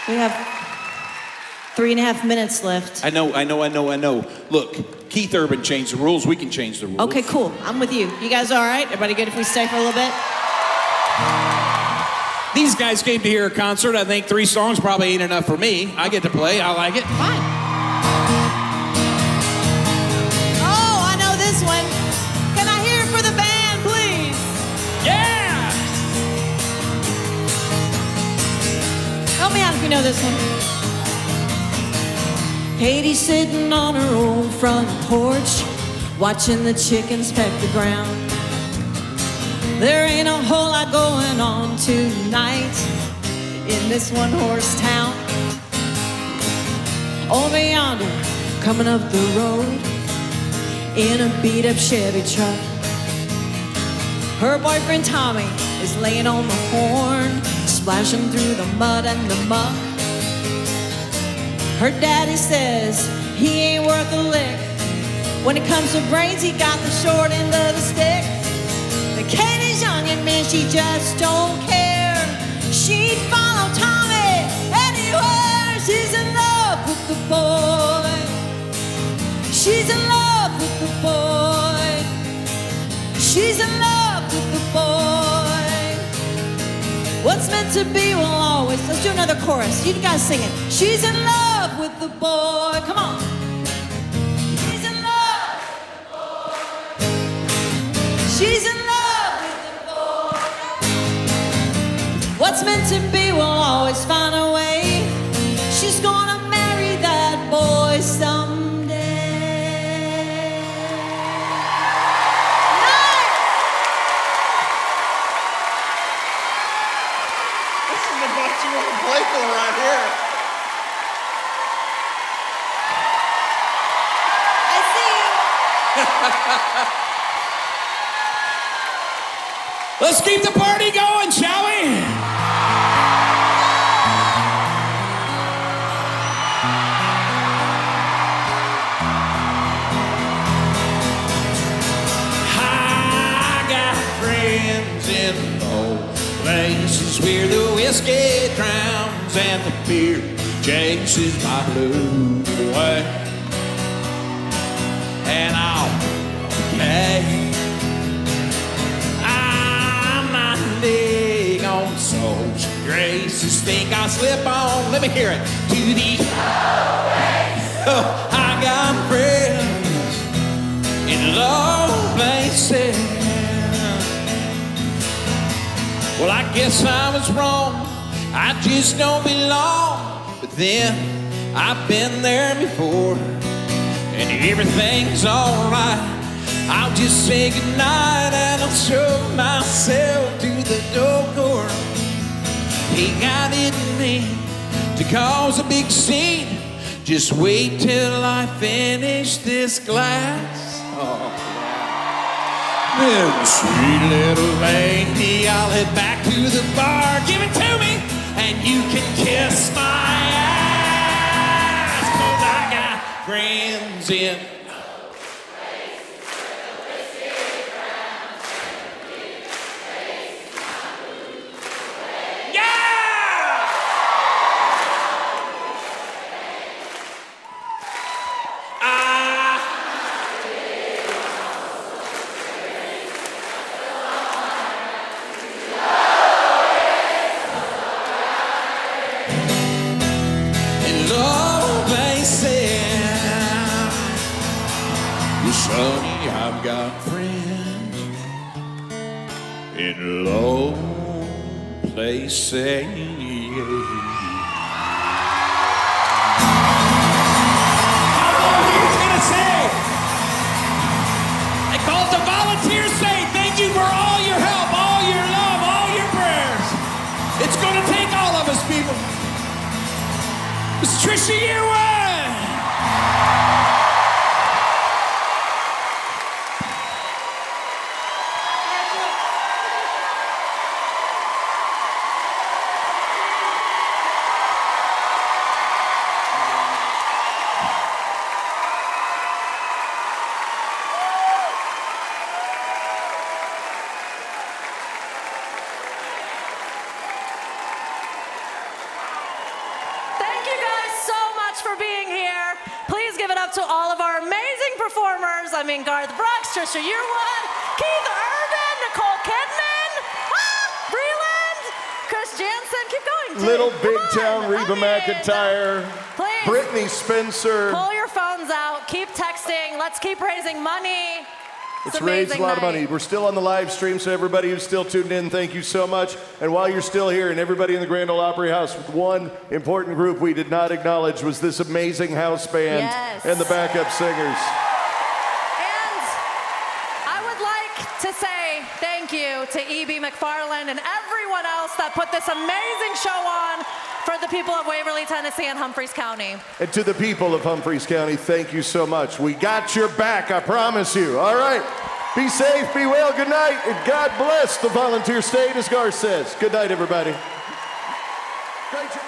We have 3.5 minutes left. I know. Look, Keith Urban changed the rules. We can change the rules. Okay, cool. I'm with you. You guys all right? Everybody good if we stay for a little bit? These guys came to hear a concert. I think 3 songs probably ain't enough for me. I get to play. I like it. Fine. Oh, I know this one. Can I hear it for the band, please? Yeah! Help me out if you know this one. Katie's sitting on her old front porch, watching the chickens peck the ground. There ain't a whole lot going on tonight in this one-horse town. Over yonder, coming up the road in a beat-up Chevy truck, her boyfriend Tommy is laying on the horn, splashing through the mud and the muck. Her daddy says he ain't worth a lick. When it comes to brains, he got the short end of the stick. The Katie's young and man, she just don't care. She'd follow Tommy anywhere. She's in love with the boy. She's in love with the boy. She's in love with the boy. What's meant to be will always. Let's do another chorus. You guys sing it. She's in love with the boy. Come on. She's in love with the boy. She's in love with the boy. What's meant to be will always find a way. She's gonna marry that boy someday. This is the best you want to play for right here. I see. Let's keep the party going, shall we? in low places where the whiskey drowns and the beer chases my blues away. And I'll okay. I'm not big on social graces. Think I'll slip on, let me hear it, to the oh, I got friends in low places. Well, I guess I was wrong, I just don't belong. But then, I've been there before, and everything's alright. I'll just say goodnight and I'll show myself to the door. He got it in me to cause a big scene. Just wait till I finish this glass. Oh, yeah. Then, sweet little lady, I'll head back to the bar. Give it to me, and you can kiss my ass. 'Cause I got friends in Sonny, I've got friends in low places. I called the volunteers say thank you for all your help, all your love, all your prayers. It's gonna take all of us, people. It's Trisha Yearwood. To all of our amazing performers. I mean, Garth Brooks, Trisha Yearwood, Keith Urban, Nicole Kidman, Breland, Chris Jansen. Keep going. Jay. Little Big Town, Reba McEntire, please. Brittany Spencer. Pull your phones out. Keep texting. Let's keep raising money. It's raised a lot of money. We're still on the live stream, so everybody who's still tuned in, thank you so much. And while you're still here, and everybody in the Grand Ole Opry House, one important group we did not acknowledge was this amazing house band and the backup singers. And I would like to say thank you to E.B. McFarland and everyone else that put this amazing show on for the people of Waverly, Tennessee, and Humphreys County. And to the people of Humphreys County, thank you so much. We got your back, I promise you. All right. Be safe, be well, good night, and God bless the volunteer state, as Garth says. Good night, everybody. Great job.